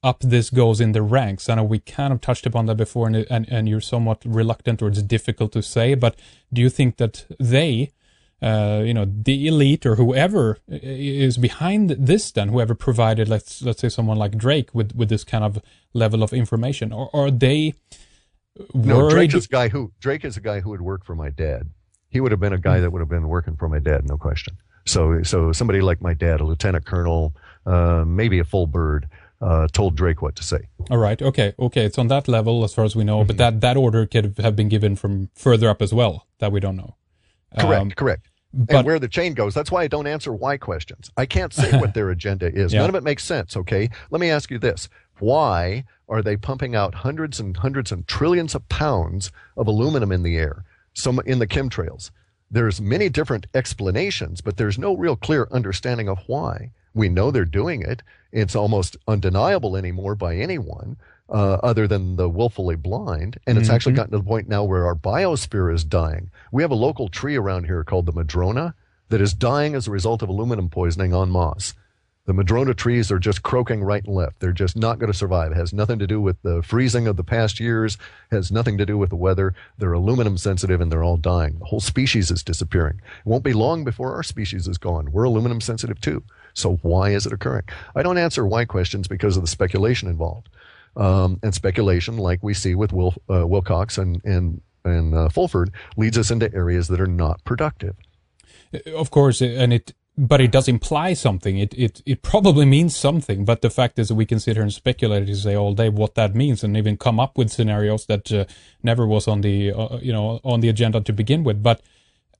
up this goes in the ranks. I know we kind of touched upon that before, and you're somewhat reluctant, or it's difficult to say, but do you think that they, the elite or whoever is behind this, then whoever provided, let's say someone like Drake with this kind of level of information, or are they worried? No, Drake is a guy who would work for my dad. he would have been a guy that would have been working for my dad, no question. So somebody like my dad, a lieutenant colonel, maybe a full bird, told Drake what to say. All right. Okay. It's on that level as far as we know, but that order could have been given from further up as well that we don't know. Correct. But, and where the chain goes, that's why I don't answer why questions. I can't say what their agenda is. None of it makes sense, okay? Let me ask you this. Why are they pumping out hundreds and hundreds and trillions of pounds of aluminum in the air, in the chemtrails? There's many different explanations, but there's no real clear understanding of why. We know they're doing it. It's almost undeniable anymore by anyone other than the willfully blind. And it's actually gotten to the point now where our biosphere is dying. We have a local tree around here called the madrona that is dying as a result of aluminum poisoning en masse. The madrona trees are just croaking right and left. They're just not going to survive. It has nothing to do with the freezing of the past years, has nothing to do with the weather. They're aluminum sensitive and they're all dying. The whole species is disappearing. It won't be long before our species is gone. We're aluminum sensitive too. So why is it occurring? I don't answer why questions because of the speculation involved. And speculation, like we see with Wilcock and Fulford, leads us into areas that are not productive. Of course, but it does imply something. It probably means something. But the fact is that we can sit here and speculate and say all day what that means, and even come up with scenarios that never was on the on the agenda to begin with. But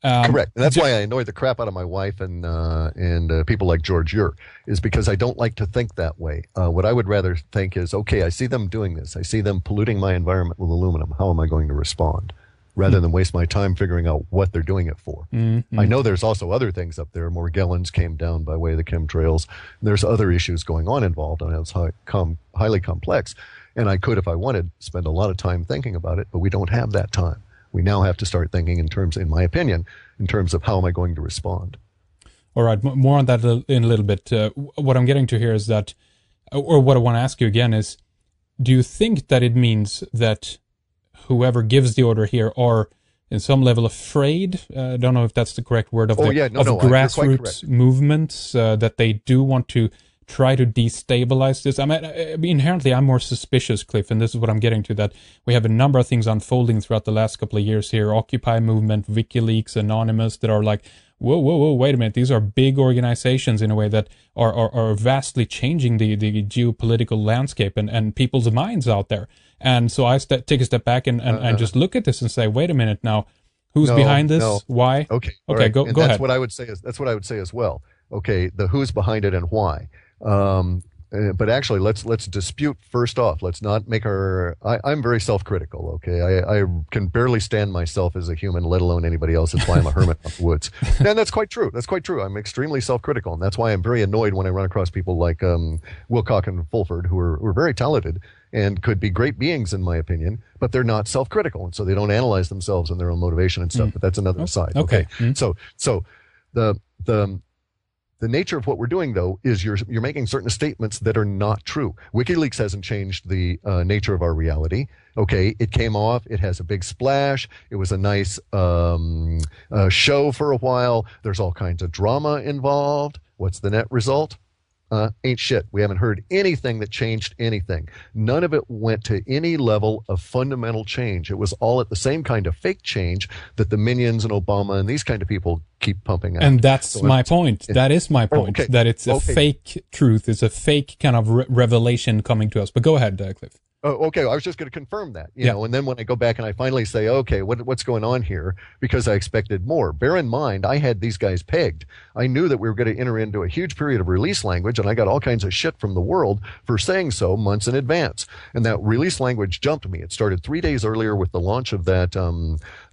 correct. And that's why I annoy the crap out of my wife and people like George Ure, is because I don't like to think that way. What I would rather think is, okay, I see them doing this. I see them polluting my environment with aluminum. How am I going to respond? Rather than waste my time figuring out what they're doing it for. I know there's also other things up there. Morgellons came down by way of the chemtrails. There's other issues going on involved, and it's highly complex. And I could, if I wanted, spend a lot of time thinking about it, but we don't have that time. We now have to start thinking in my opinion, in terms of how am I going to respond. All right, more on that in a little bit. What I'm getting to here is that, or what I want to ask you again is, do you think that it means that whoever gives the order here are in some level afraid? I don't know if that's the correct word of grassroots movements, that they do want to try to destabilize this. I mean, inherently, I'm more suspicious, Cliff, and this is what I'm getting to, that we have a number of things unfolding throughout the last couple of years here. Occupy movement, WikiLeaks, Anonymous, that are like, whoa, wait a minute. These are big organizations in a way that are vastly changing the geopolitical landscape and people's minds out there. And so I take a step back and just look at this and say, wait a minute now, who's behind this? Why? Okay, right. Go ahead. That's what I would say as well. Okay, the who's behind it and why. But actually, let's dispute first off. Let's not make I'm very self-critical, okay? I can barely stand myself as a human, let alone anybody else. That's why I'm a hermit of the woods. And that's quite true. That's quite true. I'm extremely self-critical, and that's why I'm very annoyed when I run across people like Wilcock and Fulford, who are very talented and could be great beings, in my opinion, but they're not self-critical, and so they don't analyze themselves and their own motivation and stuff. But that's another aside. Okay. So the nature of what we're doing, though, is you're making certain statements that are not true. WikiLeaks hasn't changed the nature of our reality. Okay, it came off. It has a big splash. It was a nice show for a while. There's all kinds of drama involved. What's the net result? Ain't shit. We haven't heard anything that changed anything. None of it went to any level of fundamental change. It was all at the same kind of fake change that the Minions and Obama and these kind of people keep pumping out. And that's my point. That is my point. Okay. That it's a fake truth. It's a fake kind of revelation coming to us. But go ahead, Cliff. Oh, okay. I was just going to confirm that, you know, and then when I go back and I finally say, okay, what's going on here? Because I expected more. Bear in mind, I had these guys pegged. I knew that we were going to enter into a huge period of release language, and I got all kinds of shit from the world for saying so months in advance. And that release language jumped me. It started 3 days earlier with the launch of that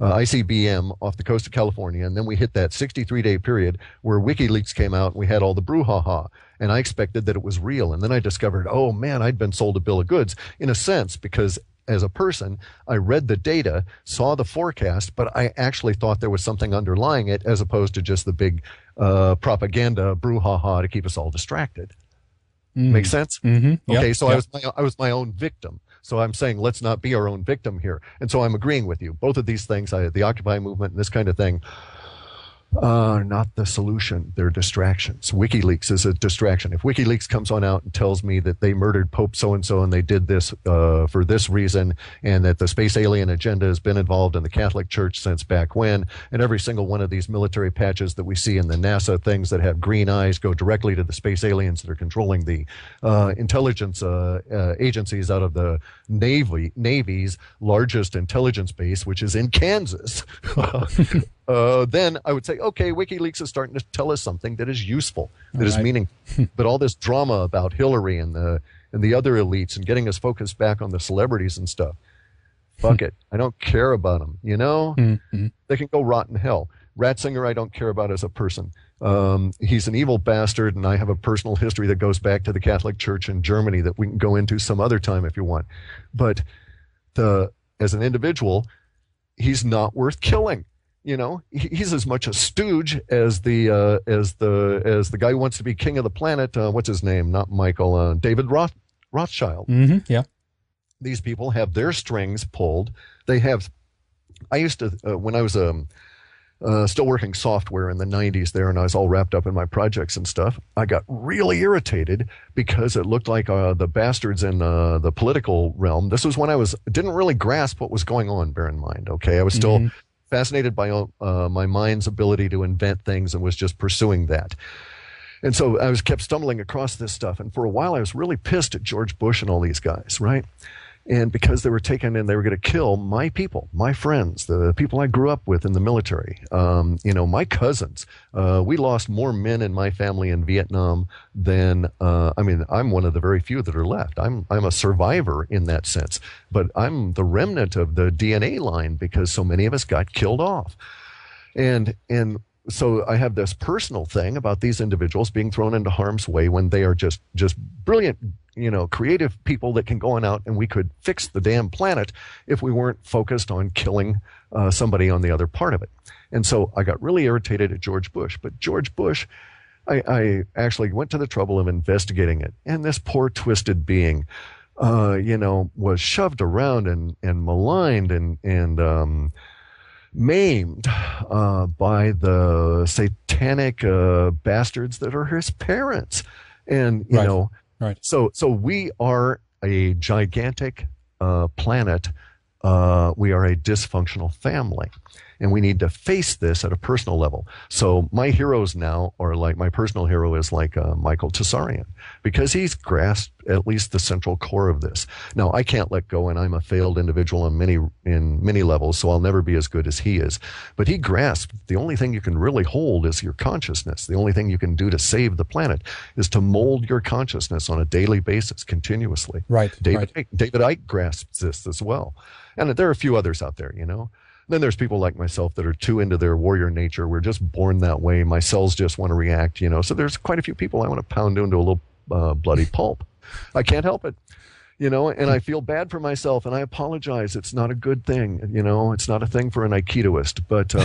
ICBM off the coast of California, and then we hit that 63-day period where WikiLeaks came out and we had all the brouhaha. And I expected that it was real. And then I discovered, oh man, I'd been sold a bill of goods in a sense, because as a person, I read the data, saw the forecast, but I actually thought there was something underlying it as opposed to just the big propaganda brouhaha to keep us all distracted. Make sense? Mm-hmm. Okay, so I was my own victim. So I'm saying let's not be our own victim here. And so I'm agreeing with you. Both of these things, the Occupy movement and this kind of thing, Not the solution. They're distractions. WikiLeaks is a distraction. If WikiLeaks comes on out and tells me that they murdered Pope so-and-so and they did this for this reason, and that the space alien agenda has been involved in the Catholic Church since back when, and every single one of these military patches that we see in the NASA things that have green eyes go directly to the space aliens that are controlling the intelligence agencies out of the Navy's largest intelligence base, which is in Kansas. Then I would say, okay, WikiLeaks is starting to tell us something that is useful, that is meaningful. But all this drama about Hillary and the other elites and getting us focused back on the celebrities and stuff, fuck it. I don't care about them, you know? Mm-hmm. They can go rot in hell. Ratzinger, I don't care about as a person. He's an evil bastard, and I have a personal history that goes back to the Catholic Church in Germany that we can go into some other time if you want. But as an individual, he's not worth killing. You know, he's as much a stooge as the guy who wants to be king of the planet. What's his name? Not Michael. David Rothschild. Mm-hmm, yeah. These people have their strings pulled. I used to when I was still working software in the 90s there, and I was all wrapped up in my projects and stuff. I got really irritated because it looked like the bastards in the political realm. This was when I didn't really grasp what was going on. Bear in mind, okay, I was still fascinated by my mind's ability to invent things and was just pursuing that. And so I kept stumbling across this stuff. And for a while, I was really pissed at George Bush and all these guys, right? And because they were taken and they were going to kill my people, my friends, the people I grew up with in the military, my cousins. We lost more men in my family in Vietnam than, I'm one of the very few that are left. I'm a survivor in that sense, but I'm the remnant of the DNA line because so many of us got killed off. And so I have this personal thing about these individuals being thrown into harm's way when they are just brilliant, creative people that can go on out and we could fix the damn planet if we weren't focused on killing somebody on the other part of it. And so I got really irritated at George Bush. But George Bush, I actually went to the trouble of investigating it. And this poor twisted being, was shoved around and maligned and maimed by the satanic bastards that are his parents. And, Right. So we are a gigantic planet. We are a dysfunctional family. And we need to face this at a personal level. So my heroes now are like, my personal hero is like Michael Tessarian, because he's grasped at least the central core of this. Now, I can't let go, and I'm a failed individual in many levels, so I'll never be as good as he is. But he grasped the only thing you can really hold is your consciousness. The only thing you can do to save the planet is to mold your consciousness on a daily basis, continuously. Right. David Icke grasps this as well. And there are a few others out there, Then there's people like myself that are too into their warrior nature. We're just born that way. My cells just want to react, So there's quite a few people I want to pound into a little bloody pulp. I can't help it, and I feel bad for myself, and I apologize. It's not a good thing, It's not a thing for an Aikidoist, but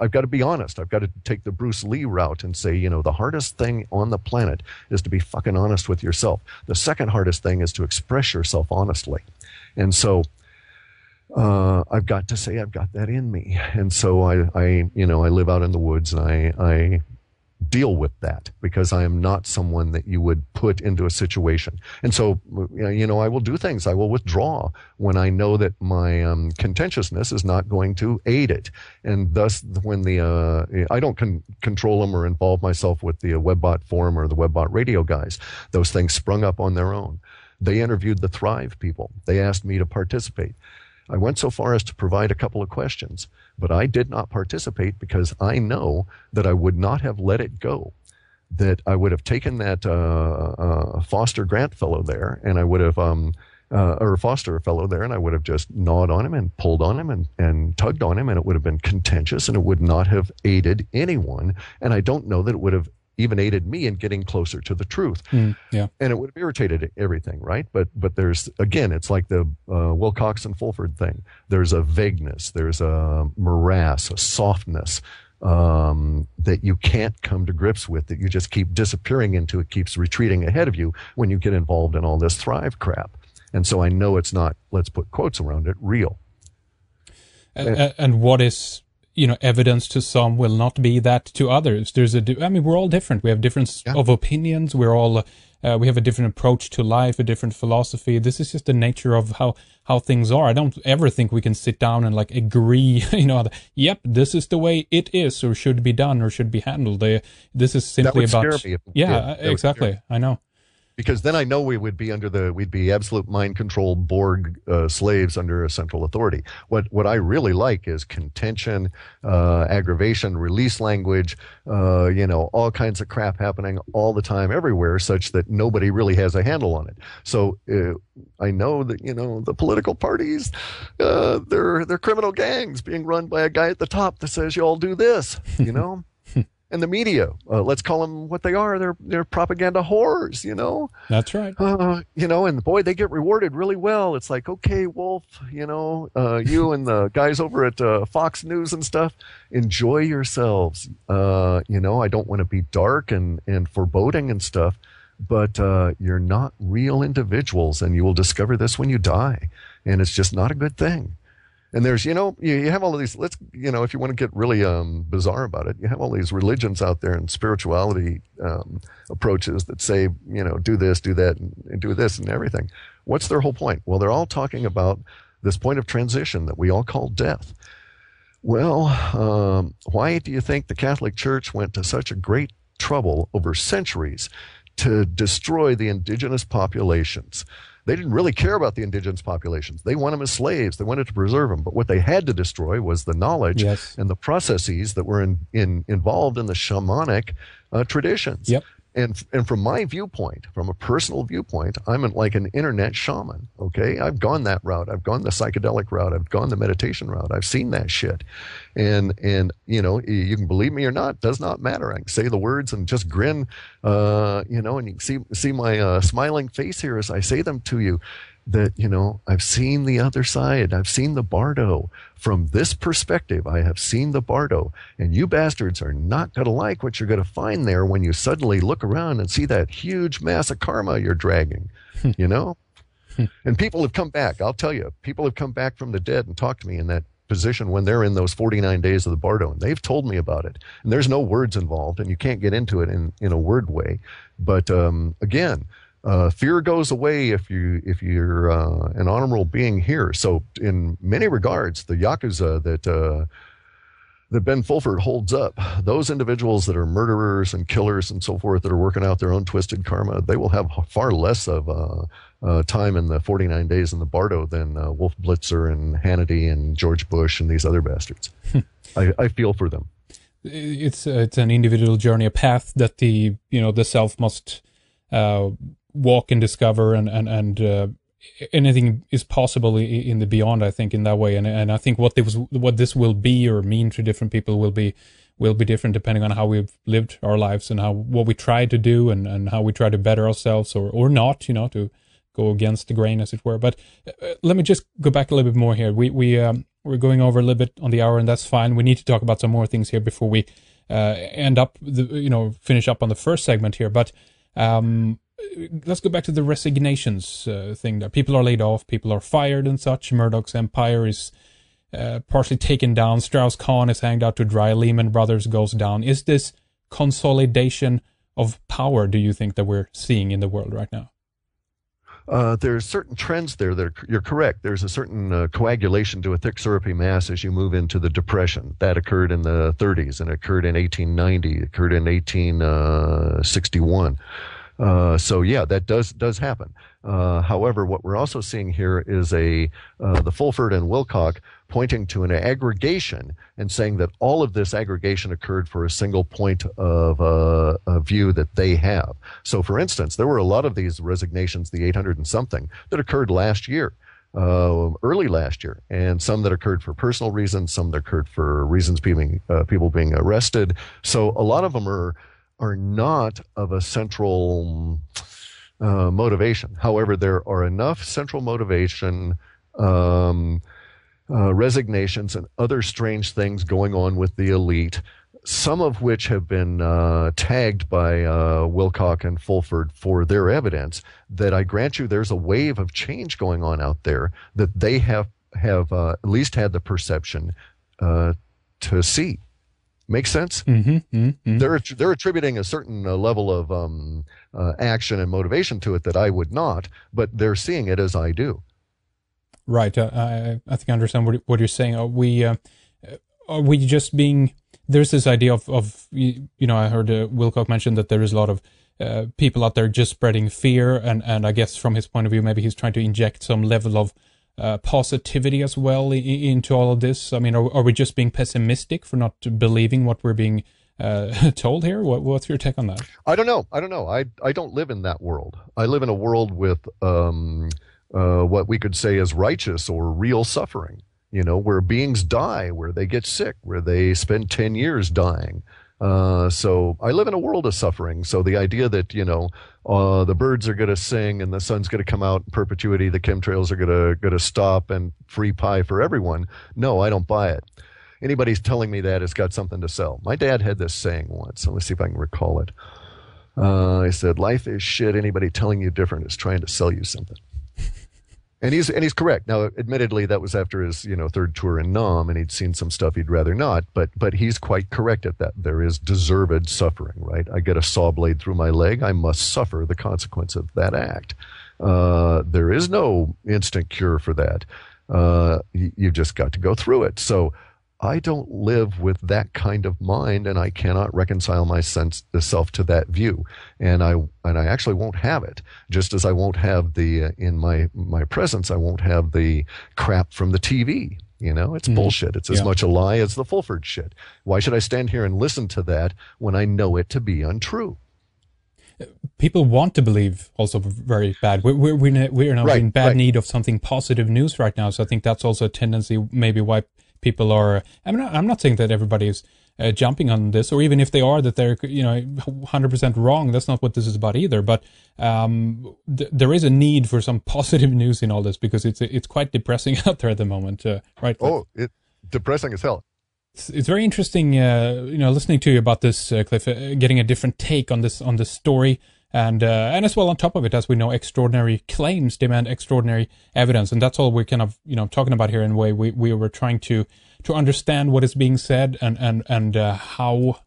I've got to be honest. I've got to take the Bruce Lee route and say, the hardest thing on the planet is to be fucking honest with yourself. The second hardest thing is to express yourself honestly. And so I've got to say I've got that in me. And so I live out in the woods, and I deal with that because I am not someone that you would put into a situation. And so, I will do things. I will withdraw when I know that my contentiousness is not going to aid it. And thus, when I don't control them or involve myself with the Webbot forum or the Webbot radio guys, those things sprung up on their own. They interviewed the Thrive people. They asked me to participate. I went so far as to provide a couple of questions, but I did not participate because I know that I would not have let it go, that I would have taken that Foster Grant fellow there, and I would have, or Foster fellow there, and I would have just gnawed on him and pulled on him and tugged on him, and it would have been contentious, and it would not have aided anyone, and I don't know that it would have even aided me in getting closer to the truth. Yeah. And it would have irritated everything, right? But there's, again, it's like the Wilcox and Fulford thing. There's a vagueness, there's a morass, a softness that you can't come to grips with, that you just keep disappearing into. It keeps retreating ahead of you when you get involved in all this Thrive crap. And so I know it's not, let's put quotes around it, real. And what is evidence to some will not be that to others. We're all different. We have different of opinions. We're all, we have a different approach to life, a different philosophy. This is just the nature of how things are. I don't ever think we can sit down and like agree, yep, this is the way it is or should be done or should be handled. This is simply about, scare me. Exactly. I know. Because then I know we'd be absolute mind control Borg slaves under a central authority. What I really like is contention, aggravation, release language, all kinds of crap happening all the time everywhere, such that nobody really has a handle on it. So I know that the political parties, they're criminal gangs being run by a guy at the top that says you all do this, And the media, let's call them what they are. They're propaganda whores, That's right. And boy, they get rewarded really well. It's like, okay, Wolf, you and the guys over at Fox News and stuff, enjoy yourselves. I don't want to be dark and foreboding and stuff, but you're not real individuals, and you will discover this when you die, and it's just not a good thing. And there's, you have all of these, if you want to get really bizarre about it, you have all these religions out there and spirituality approaches that say, do this, do that, and do this and everything. What's their whole point? Well, they're all talking about this point of transition that we all call death. Well, why do you think the Catholic Church went to such a great trouble over centuries to destroy the indigenous populations? They didn't really care about the indigenous populations. They want them as slaves. They wanted to preserve them. But what they had to destroy was the knowledge and the processes that were involved in the shamanic traditions. Yep. And from my viewpoint, from a personal viewpoint, I'm like an internet shaman, okay? I've gone that route. I've gone the psychedelic route. I've gone the meditation route. I've seen that shit. And you can believe me or not, does not matter. I can say the words and just grin, and you can see my smiling face here as I say them to you. That, I've seen the other side. I've seen the bardo. From this perspective, I have seen the bardo. And you bastards are not going to like what you're going to find there when you suddenly look around and see that huge mass of karma you're dragging, And people have come back. I'll tell you, people have come back from the dead and talked to me in that position when they're in those 49 days of the bardo. And they've told me about it. And there's no words involved, and you can't get into it in a word way. But again, fear goes away if you're an honorable being here. So in many regards, the Yakuza that Ben Fulford holds up, those individuals that are murderers and killers and so forth that are working out their own twisted karma, they will have far less of time in the 49 days in the bardo than Wolf Blitzer and Hannity and George Bush and these other bastards. I feel for them. It's an individual journey, a path that the self must walk and discover, and anything is possible in the beyond, I think, in that way. And I think what this will be or mean to different people will be different depending on how we've lived our lives and what we try to do and how we try to better ourselves or not, to go against the grain, as it were. But let me just go back a little bit more here. We're going over a little bit on the hour, and that's fine. We need to talk about some more things here before we finish up on the first segment here. But let's go back to the resignations thing. That people are laid off, people are fired and such. Murdoch's empire is partially taken down. Strauss-Kahn is hanged out to dry. Lehman Brothers goes down. Is this consolidation of power, do you think, that we're seeing in the world right now? There's certain trends there that you're correct. There's a certain coagulation to a thick syrupy mass as you move into the Depression. That occurred in the 30s and occurred in 1890. It occurred in 1861. So yeah, that does happen. However, what we're also seeing here is the Fulford and Wilcock pointing to an aggregation and saying that all of this aggregation occurred for a single point of a view that they have. So, for instance, there were a lot of these resignations, the 800 and something, that occurred last year. Early last year, and some that occurred for personal reasons, some that occurred for reasons people being arrested. So a lot of them are not of a central motivation. However, there are enough central motivation, resignations, and other strange things going on with the elite, some of which have been tagged by Wilcock and Fulford for their evidence, that I grant you there's a wave of change going on out there that they have at least had the perception to see. Make sense? They're attributing a certain level of action and motivation to it that I would not, but they're seeing it as I do. Right. I think I understand what you're saying. Are we just being? There's this idea of I heard Wilcock mention that there is a lot of people out there just spreading fear, and I guess from his point of view, maybe he's trying to inject some level of positivity as well into all of this. I mean, are we just being pessimistic for not believing what we're being told here? What's your take on that? I don't know. I don't live in that world. I live in a world with what we could say is righteous or real suffering, where beings die, where they get sick, where they spend 10 years dying. So I live in a world of suffering. So the idea that, the birds are going to sing and the sun's going to come out in perpetuity, the chemtrails are going to stop and free pie for everyone. No, I don't buy it. Anybody's telling me that has got something to sell. My dad had this saying once. Let me see if I can recall it. He said, life is shit. Anybody telling you different is trying to sell you something. And he's correct. Now, admittedly, that was after his third tour in Nam, and he'd seen some stuff he'd rather not. But he's quite correct at that. There is deserved suffering, right? I get a saw blade through my leg. I must suffer the consequence of that act. There is no instant cure for that. You just got to go through it. So I don't live with that kind of mind, and I cannot reconcile myself to that view. And I actually won't have it, just as I won't have in my presence, I won't have the crap from the TV. It's bullshit. It's as much a lie as the Fulford shit. Why should I stand here and listen to that when I know it to be untrue? People want to believe also very bad. We're now in bad need of something positive news right now. So I think that's also a tendency maybe why people are. I'm not saying that everybody is jumping on this, or even if they are, that they're 100% wrong. That's not what this is about either. But there is a need for some positive news in all this, because it's quite depressing out there at the moment, right? Oh, it's depressing as hell. It's very interesting, listening to you about this, Cliff, getting a different take on this story. And as well, on top of it, as we know, extraordinary claims demand extraordinary evidence, and that's all we're kind of talking about here. In a way, we were trying to understand what is being said and how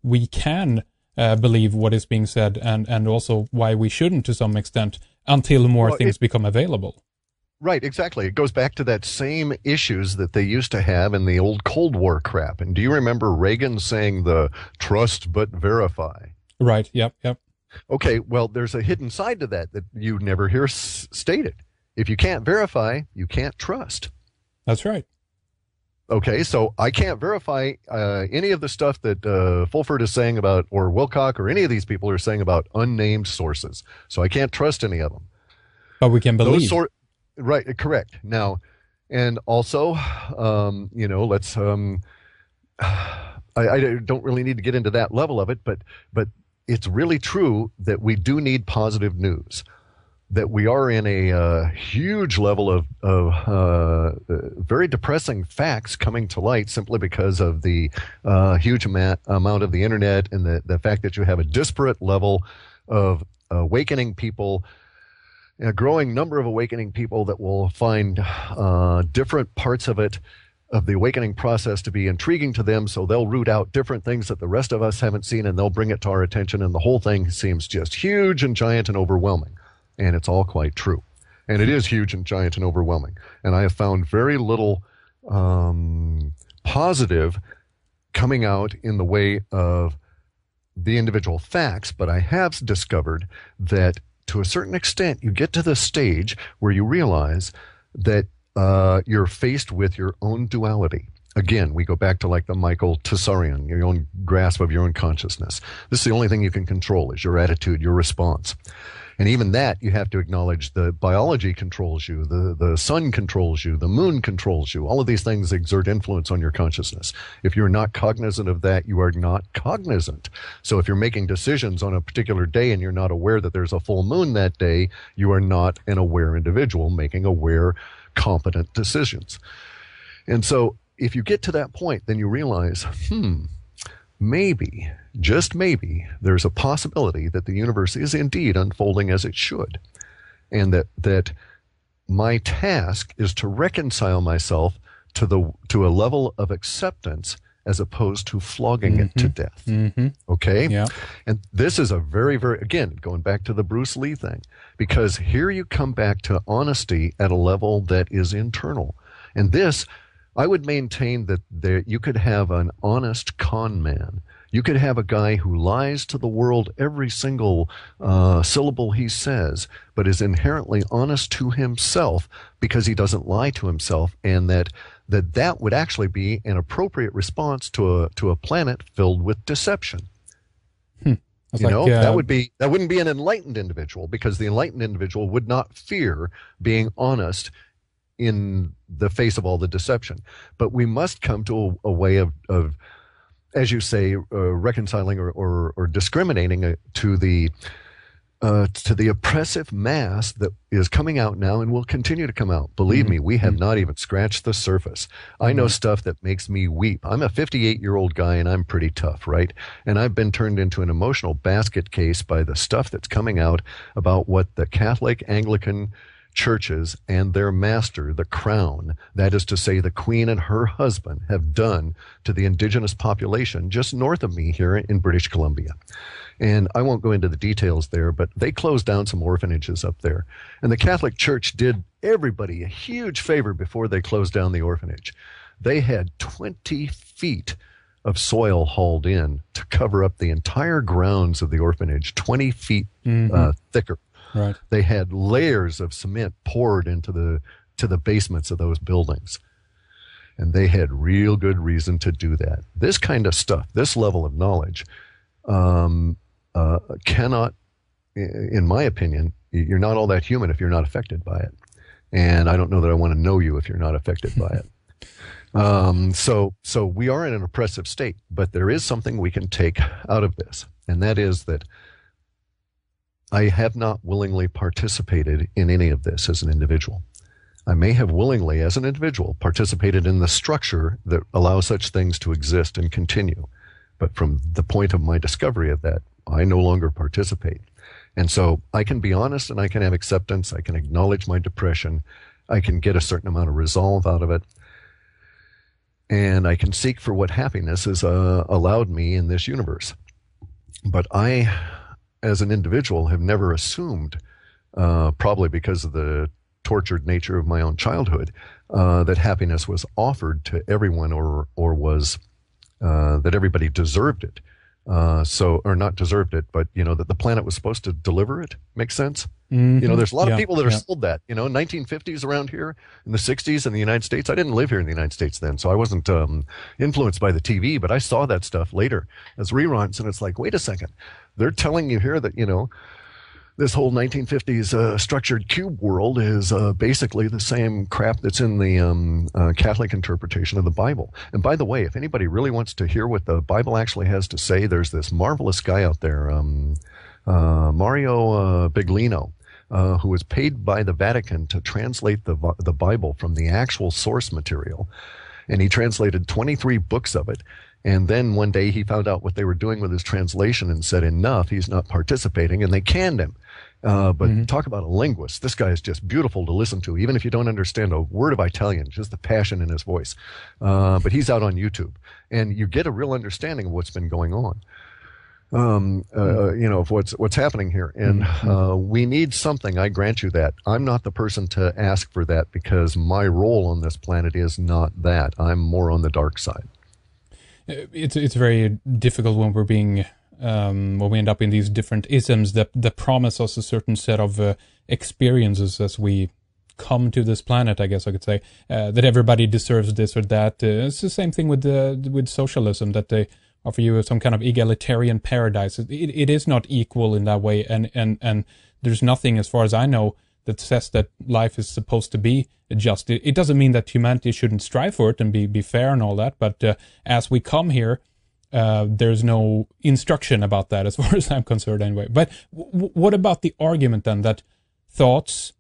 we can believe what is being said, and also why we shouldn't to some extent until more things become available. Right, exactly. It goes back to that same issues that they used to have in the old Cold War crap. And do you remember Reagan saying the trust but verify? Right. Yep. Okay, well, there's a hidden side to that you never hear stated. If you can't verify, you can't trust. That's right. Okay, so I can't verify any of the stuff that Fulford is saying about, or Wilcock, or any of these people are saying about unnamed sources. So I can't trust any of them. But we can believe. Right, correct. Now, and also, let's. I don't really need to get into that level of it, but it's really true that we do need positive news, that we are in a huge level of very depressing facts coming to light simply because of the huge amount of the internet, and the fact that you have a disparate level of awakening people, a growing number of awakening people that will find different parts of the awakening process to be intriguing to them, so they'll root out different things that the rest of us haven't seen, and they'll bring it to our attention, and the whole thing seems just huge and giant and overwhelming. And it's all quite true. And it is huge and giant and overwhelming. And I have found very little positive coming out in the way of the individual facts, but I have discovered that to a certain extent you get to the stage where you realize that you're faced with your own duality. Again, we go back to like the Michael Tessarian, your own grasp of your own consciousness. This is the only thing you can control, is your attitude, your response. And even that, you have to acknowledge the biology controls you, the sun controls you, the moon controls you. All of these things exert influence on your consciousness. If you're not cognizant of that, you are not cognizant. So if you're making decisions on a particular day and you're not aware that there's a full moon that day, you are not an aware individual making aware, competent decisions. And so if you get to that point, then you realize, maybe, just maybe, there's a possibility that the universe is indeed unfolding as it should. And that my task is to reconcile myself to a level of acceptance as opposed to flogging it to death. Okay? Yeah. And this is a very, very, again, going back to the Bruce Lee thing, because here you come back to honesty at a level that is internal. And this, I would maintain that you could have an honest con man. You could have a guy who lies to the world every single syllable he says, but is inherently honest to himself because he doesn't lie to himself, and that would actually be an appropriate response to a planet filled with deception. That wouldn't be an enlightened individual, because the enlightened individual would not fear being honest in the face of all the deception. But we must come to a way of as you say, reconciling or discriminating to the oppressive mass that is coming out now and will continue to come out. Believe me, we have not even scratched the surface. I know stuff that makes me weep. I'm a 58-year-old guy, and I'm pretty tough, right? And I've been turned into an emotional basket case by the stuff that's coming out about what the Catholic, Anglican churches and their master, the crown, that is to say the queen and her husband, have done to the indigenous population just north of me here in British Columbia. And I won't go into the details there, but they closed down some orphanages up there. And the Catholic Church did everybody a huge favor before they closed down the orphanage. They had 20 feet of soil hauled in to cover up the entire grounds of the orphanage, 20 feet thicker. Right. They had layers of cement poured into the basements of those buildings. And they had real good reason to do that. This kind of stuff, this level of knowledge, cannot, in my opinion, you're not all that human if you're not affected by it. And I don't know that I want to know you if you're not affected by it. So we are in an oppressive state, but there is something we can take out of this. And that is that I have not willingly participated in any of this as an individual. I may have willingly, as an individual, participated in the structure that allows such things to exist and continue. But from the point of my discovery of that, I no longer participate. And so I can be honest, and I can have acceptance. I can acknowledge my depression. I can get a certain amount of resolve out of it. And I can seek for what happiness has allowed me in this universe. But I, as an individual, have never assumed, probably because of the tortured nature of my own childhood, that happiness was offered to everyone, or was that everybody deserved it. Or not deserved it, but that the planet was supposed to deliver it. Makes sense? There's a lot of people that are sold that. 1950s around here, in the 60s in the United States. I didn't live here in the United States then, so I wasn't influenced by the TV, but I saw that stuff later as reruns, and it's like, wait a second. They're telling you here that, this whole 1950s structured cube world is basically the same crap that's in the Catholic interpretation of the Bible. And by the way, if anybody really wants to hear what the Bible actually has to say, there's this marvelous guy out there, Mario Biglino, who was paid by the Vatican to translate the Bible from the actual source material. And he translated 23 books of it. And then one day he found out what they were doing with his translation and said, enough, he's not participating, and they canned him. But talk about a linguist. This guy is just beautiful to listen to, even if you don't understand a word of Italian, just the passion in his voice. But he's out on YouTube, and you get a real understanding of what's been going on, of what's happening here. And we need something, I grant you that. I'm not the person to ask for that, because my role on this planet is not that. I'm more on the dark side. It's very difficult when we're being when we end up in these different isms that promise us a certain set of experiences as we come to this planet. I guess I could say that everybody deserves this or that. It's the same thing with socialism, that they offer you some kind of egalitarian paradise. It is not equal in that way, and there's nothing, as far as I know, that says that life is supposed to be just. It doesn't mean that humanity shouldn't strive for it and be fair and all that, but as we come here, there's no instruction about that, as far as I'm concerned anyway. But what about the argument then that thoughts,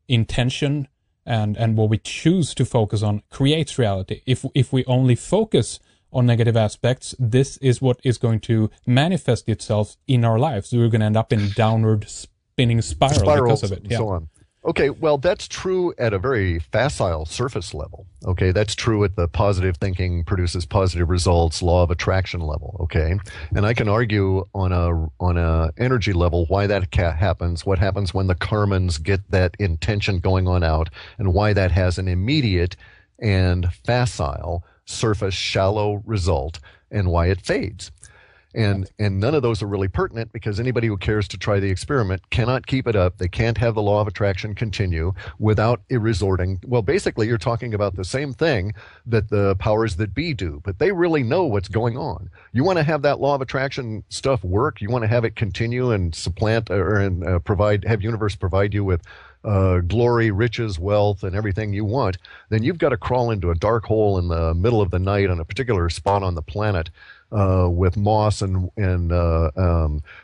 intention, and what we choose to focus on creates reality? If we only focus on negative aspects, this is what is going to manifest itself in our lives. We're going to end up in downward spinning spiral because of it. So on. Okay, well, that's true at a very facile surface level. Okay, that's true at the positive thinking produces positive results, law of attraction level. Okay, and I can argue on a energy level why that happens, what happens when the karmans get that intention going on out, and why that has an immediate and facile surface shallow result, and why it fades. And none of those are really pertinent because anybody who cares to try the experiment cannot keep it up. They can't have the law of attraction continue without it resorting. Well, basically, you're talking about the same thing that the powers that be do, but they really know what's going on. You want to have that law of attraction stuff work. You want to have it continue and supplant have universe provide you with glory, riches, wealth, and everything you want. Then you've got to crawl into a dark hole in the middle of the night on a particular spot on the planet. With moss and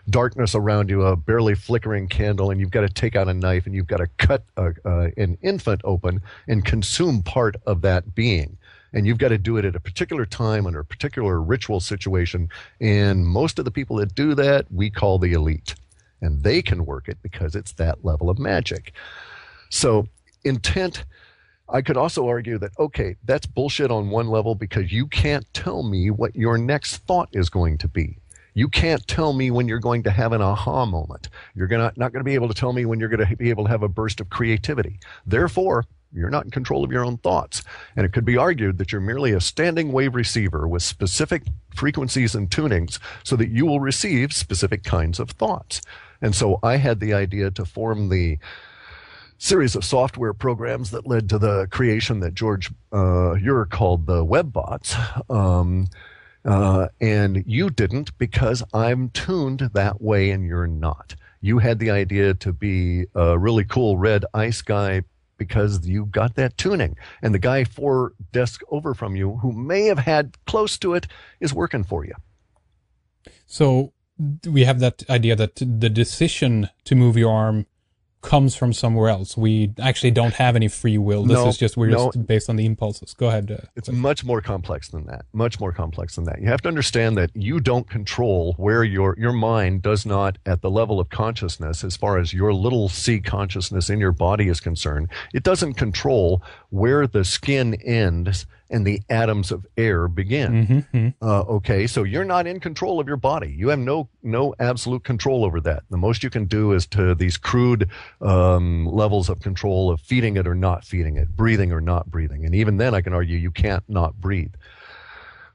darkness around you, a barely flickering candle, and you've got to take out a knife and you've got to cut an infant open and consume part of that being. And you've got to do it at a particular time under a particular ritual situation. And most of the people that do that, we call the elite. And they can work it because it's that level of magic. So intent... I could also argue that, okay, that's bullshit on one level because you can't tell me what your next thought is going to be. You can't tell me when you're going to have an aha moment. You're not going to be able to tell me when you're going to be able to have a burst of creativity. Therefore, you're not in control of your own thoughts. And it could be argued that you're merely a standing wave receiver with specific frequencies and tunings so that you will receive specific kinds of thoughts. And so I had the idea to form the series of software programs that led to the creation that George Ur called the web bots. And you didn't because I'm tuned that way and you're not. You had the idea to be a really cool red ice guy because you got that tuning. And the guy 4 desks over from you who may have had close to it is working for you. So we have that idea that the decision to move your arm comes from somewhere else. We actually don't have any free will. This is just, we're just based on the impulses. Go ahead. It's much more complex than that. Much more complex than that. You have to understand that you don't control where your mind does not, at the level of consciousness, as far as your little c consciousness in your body is concerned, it doesn't control where the skin ends and the atoms of air begin. Okay, so you're not in control of your body. You have no absolute control over that. The most you can do is to these crude levels of control of feeding it or not feeding it, breathing or not breathing. And even then I can argue you can't not breathe.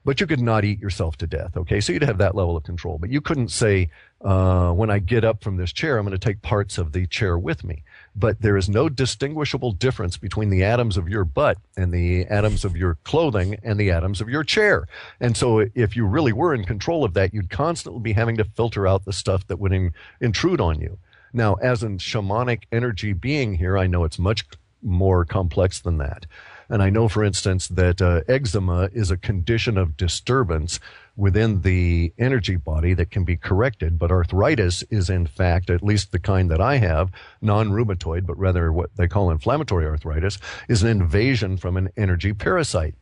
But you could not eat yourself to death, okay? So you'd have that level of control. But you couldn't say, when I get up from this chair, I'm going to take parts of the chair with me. But there is no distinguishable difference between the atoms of your butt and the atoms of your clothing and the atoms of your chair. And so if you really were in control of that, you'd constantly be having to filter out the stuff that would intrude on you. Now, as a shamanic energy being here, I know it's much more complex than that. And I know, for instance, that eczema is a condition of disturbance within the energy body that can be corrected. But arthritis is, in fact, at least the kind that I have, non-rheumatoid, but rather what they call inflammatory arthritis, is an invasion from an energy parasite.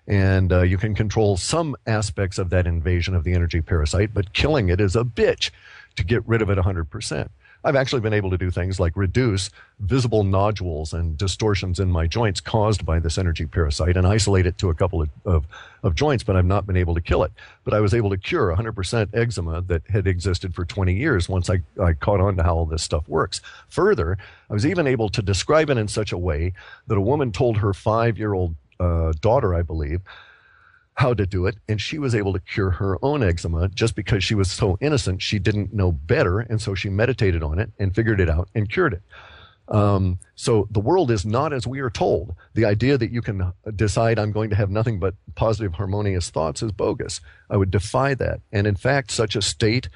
And you can control some aspects of that invasion of the energy parasite, but killing it is a bitch to get rid of it 100%. I've actually been able to do things like reduce visible nodules and distortions in my joints caused by this energy parasite and isolate it to a couple of joints, but I've not been able to kill it. But I was able to cure 100% eczema that had existed for 20 years once I caught on to how all this stuff works. Further, I was even able to describe it in such a way that a woman told her 5-year-old daughter, I believe, how to do it, and she was able to cure her own eczema just because she was so innocent. She didn't know better, and so she meditated on it and figured it out and cured it. So the world is not as we are told. The idea that you can decide I'm going to have nothing but positive, harmonious thoughts is bogus. I would defy that. And in fact, such a state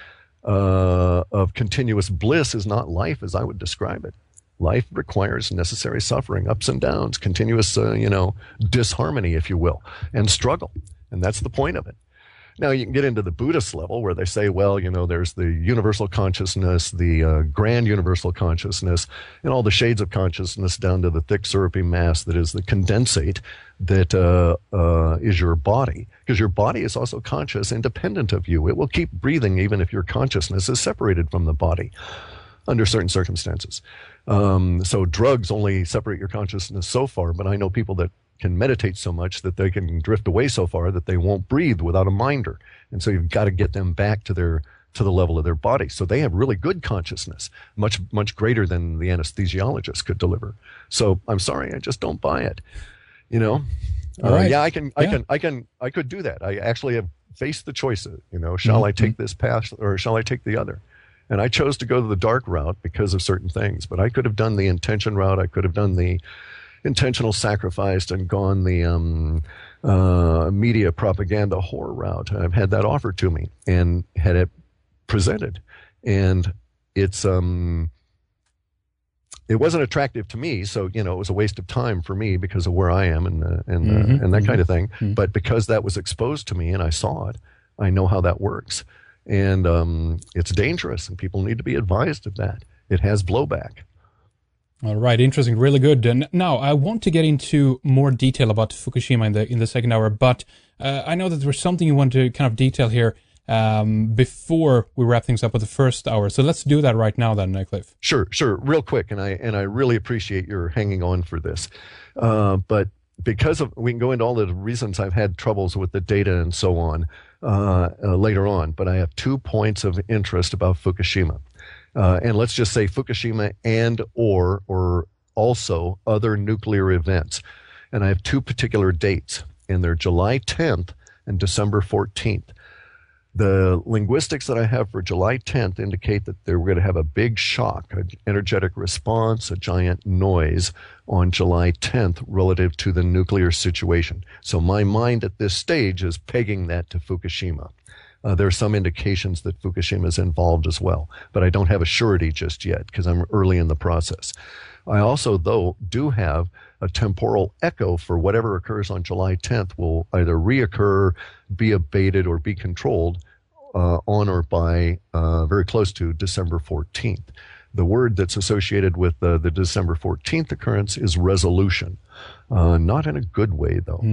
of continuous bliss is not life as I would describe it. Life requires necessary suffering, ups and downs, continuous, disharmony, if you will, and struggle. And that's the point of it. Now, you can get into the Buddhist level where they say, well, there's the universal consciousness, the grand universal consciousness, and all the shades of consciousness down to the thick, syrupy mass that is the condensate that is your body. Because your body is also conscious, independent of you. It will keep breathing even if your consciousness is separated from the body under certain circumstances. So drugs only separate your consciousness so far, but I know people that can meditate so much that they can drift away so far that they won't breathe without a minder. And so you've got to get them back to the level of their body. So they have really good consciousness, much greater than the anesthesiologist could deliver. So I'm sorry, I just don't buy it. You know, right. I could do that. I actually have faced the choices. You know, shall I take this path or shall I take the other? And I chose to go the dark route because of certain things. But I could have done the intention route. I could have done the intentional sacrifice and gone the media propaganda horror route. I've had that offered to me and had it presented, and it wasn't attractive to me. So it was a waste of time for me because of where I am and that kind of thing. But because that was exposed to me and I saw it, I know how that works. And it's dangerous, and people need to be advised of that. It has blowback. All right, interesting, really good. And now I want to get into more detail about Fukushima in the second hour, but I know that there's something you want to kind of detail here before we wrap things up with the first hour. So let's do that right now then, Cliff. Sure, real quick, and I really appreciate your hanging on for this. But because we can go into all the reasons I've had troubles with the data and so on later on, but I have 2 points of interest about Fukushima. And let's just say Fukushima and or also other nuclear events. And I have 2 particular dates, and they're July 10th and December 14th. The linguistics that I have for July 10th indicate that they're going to have a big shock, an energetic response, a giant noise on July 10th relative to the nuclear situation. So my mind at this stage is pegging that to Fukushima. There are some indications that Fukushima is involved as well, but I don't have a surety just yet because I'm early in the process. I also, though, do have a temporal echo for whatever occurs on July 10th will either reoccur, be abated, or be controlled on or by very close to December 14th. The word that's associated with the December 14th occurrence is resolution. Not in a good way, though.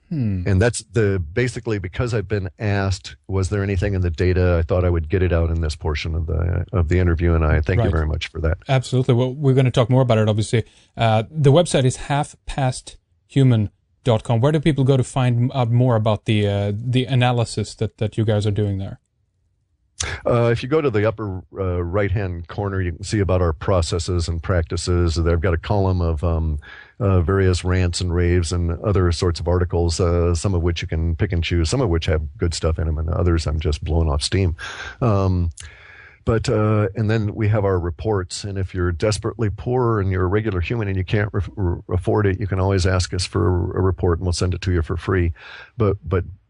And that's basically because I've been asked, was there anything in the data? I thought I would get it out in this portion of the interview, and I thank you very much for that. Absolutely. Well, we're going to talk more about it, obviously. The website is halfpasthuman.com. Where do people go to find out more about the analysis that you guys are doing there? If you go to the upper right-hand corner, you can see about our processes and practices. They've got a column of various rants and raves and other sorts of articles, some of which you can pick and choose, some of which have good stuff in them, and others I'm just blowing off steam. And then we have our reports, and if you're desperately poor and you're a regular human and you can't afford it, you can always ask us for a report, and we'll send it to you for free. But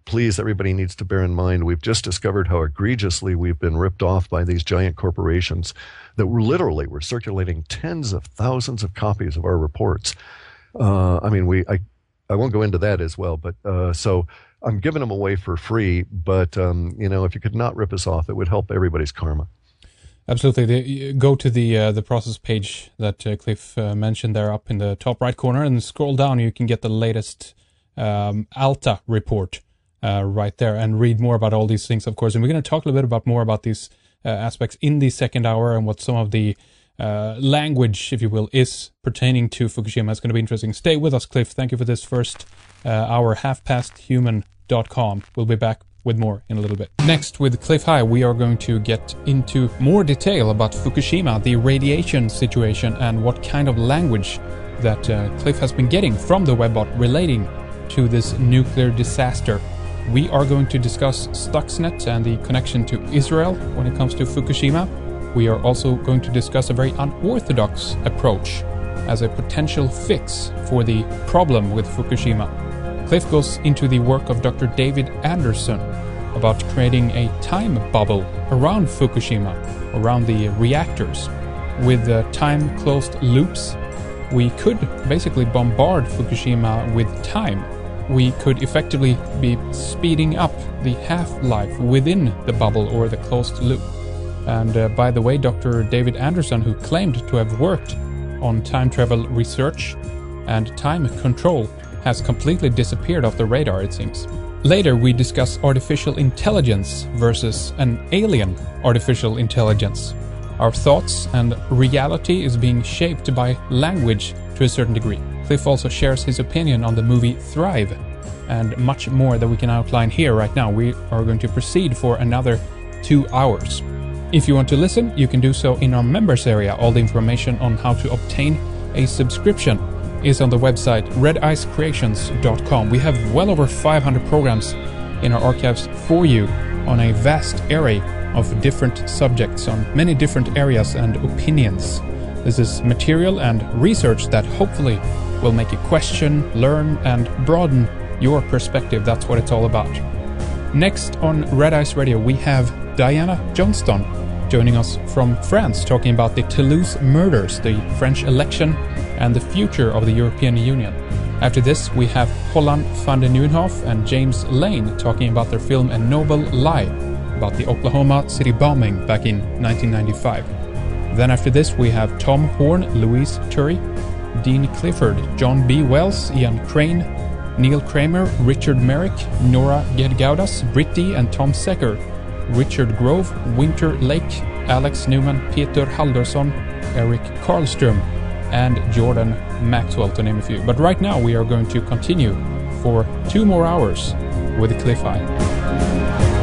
please, everybody needs to bear in mind, we've just discovered how egregiously we've been ripped off by these giant corporations that were circulating tens of thousands of copies of our reports. I won't go into that as well, but so I'm giving them away for free, but if you could not rip us off, it would help everybody's karma. Absolutely. Go to the process page that Cliff mentioned there up in the top right corner and scroll down. You can get the latest ALTA report right there and read more about all these things, of course. And we're going to talk a little bit more about these aspects in the second hour and what some of the language, if you will, is pertaining to Fukushima. It's going to be interesting. Stay with us, Cliff. Thank you for this first hour. halfpasthuman.com. We'll be back with more in a little bit. Next, with Cliff High, we are going to get into more detail about Fukushima, the radiation situation, and what kind of language that Cliff has been getting from the webbot relating to this nuclear disaster. We are going to discuss Stuxnet and the connection to Israel when it comes to Fukushima. We are also going to discuss a very unorthodox approach as a potential fix for the problem with Fukushima. Cliff goes into the work of Dr. David Anderson about creating a time bubble around Fukushima, around the reactors. With time-closed loops, we could basically bombard Fukushima with time. We could effectively be speeding up the half-life within the bubble or the closed loop. And by the way, Dr. David Anderson, who claimed to have worked on time travel research and time control, has completely disappeared off the radar, it seems. Later, we discuss artificial intelligence versus an alien artificial intelligence. Our thoughts and reality is being shaped by language to a certain degree. Cliff also shares his opinion on the movie Thrive, and much more that we can outline here right now. We are going to proceed for another 2 hours. If you want to listen, you can do so in our members area. All the information on how to obtain a subscription is on the website redicecreations.com. We have well over 500 programs in our archives for you on a vast array of different subjects on many different areas and opinions. This is material and research that hopefully will make you question, learn, and broaden your perspective. That's what it's all about. Next on Red Ice Radio, we have Diana Johnston joining us from France, talking about the Toulouse murders, the French election, and the future of the European Union. After this, we have Holland van den Nieuwenhof and James Lane talking about their film A Noble Lie, about the Oklahoma City bombing back in 1995. Then after this, we have Tom Horn, Louise Turry, Dean Clifford, John B. Wells, Ian Crane, Neil Kramer, Richard Merrick, Nora Gedgaudas, Britti and Tom Secker, Richard Grove, Winter Lake, Alex Newman, Peter Haldorsson, Eric Karlström, and Jordan Maxwell, to name a few. But right now we are going to continue for 2 more hours with Cliff High.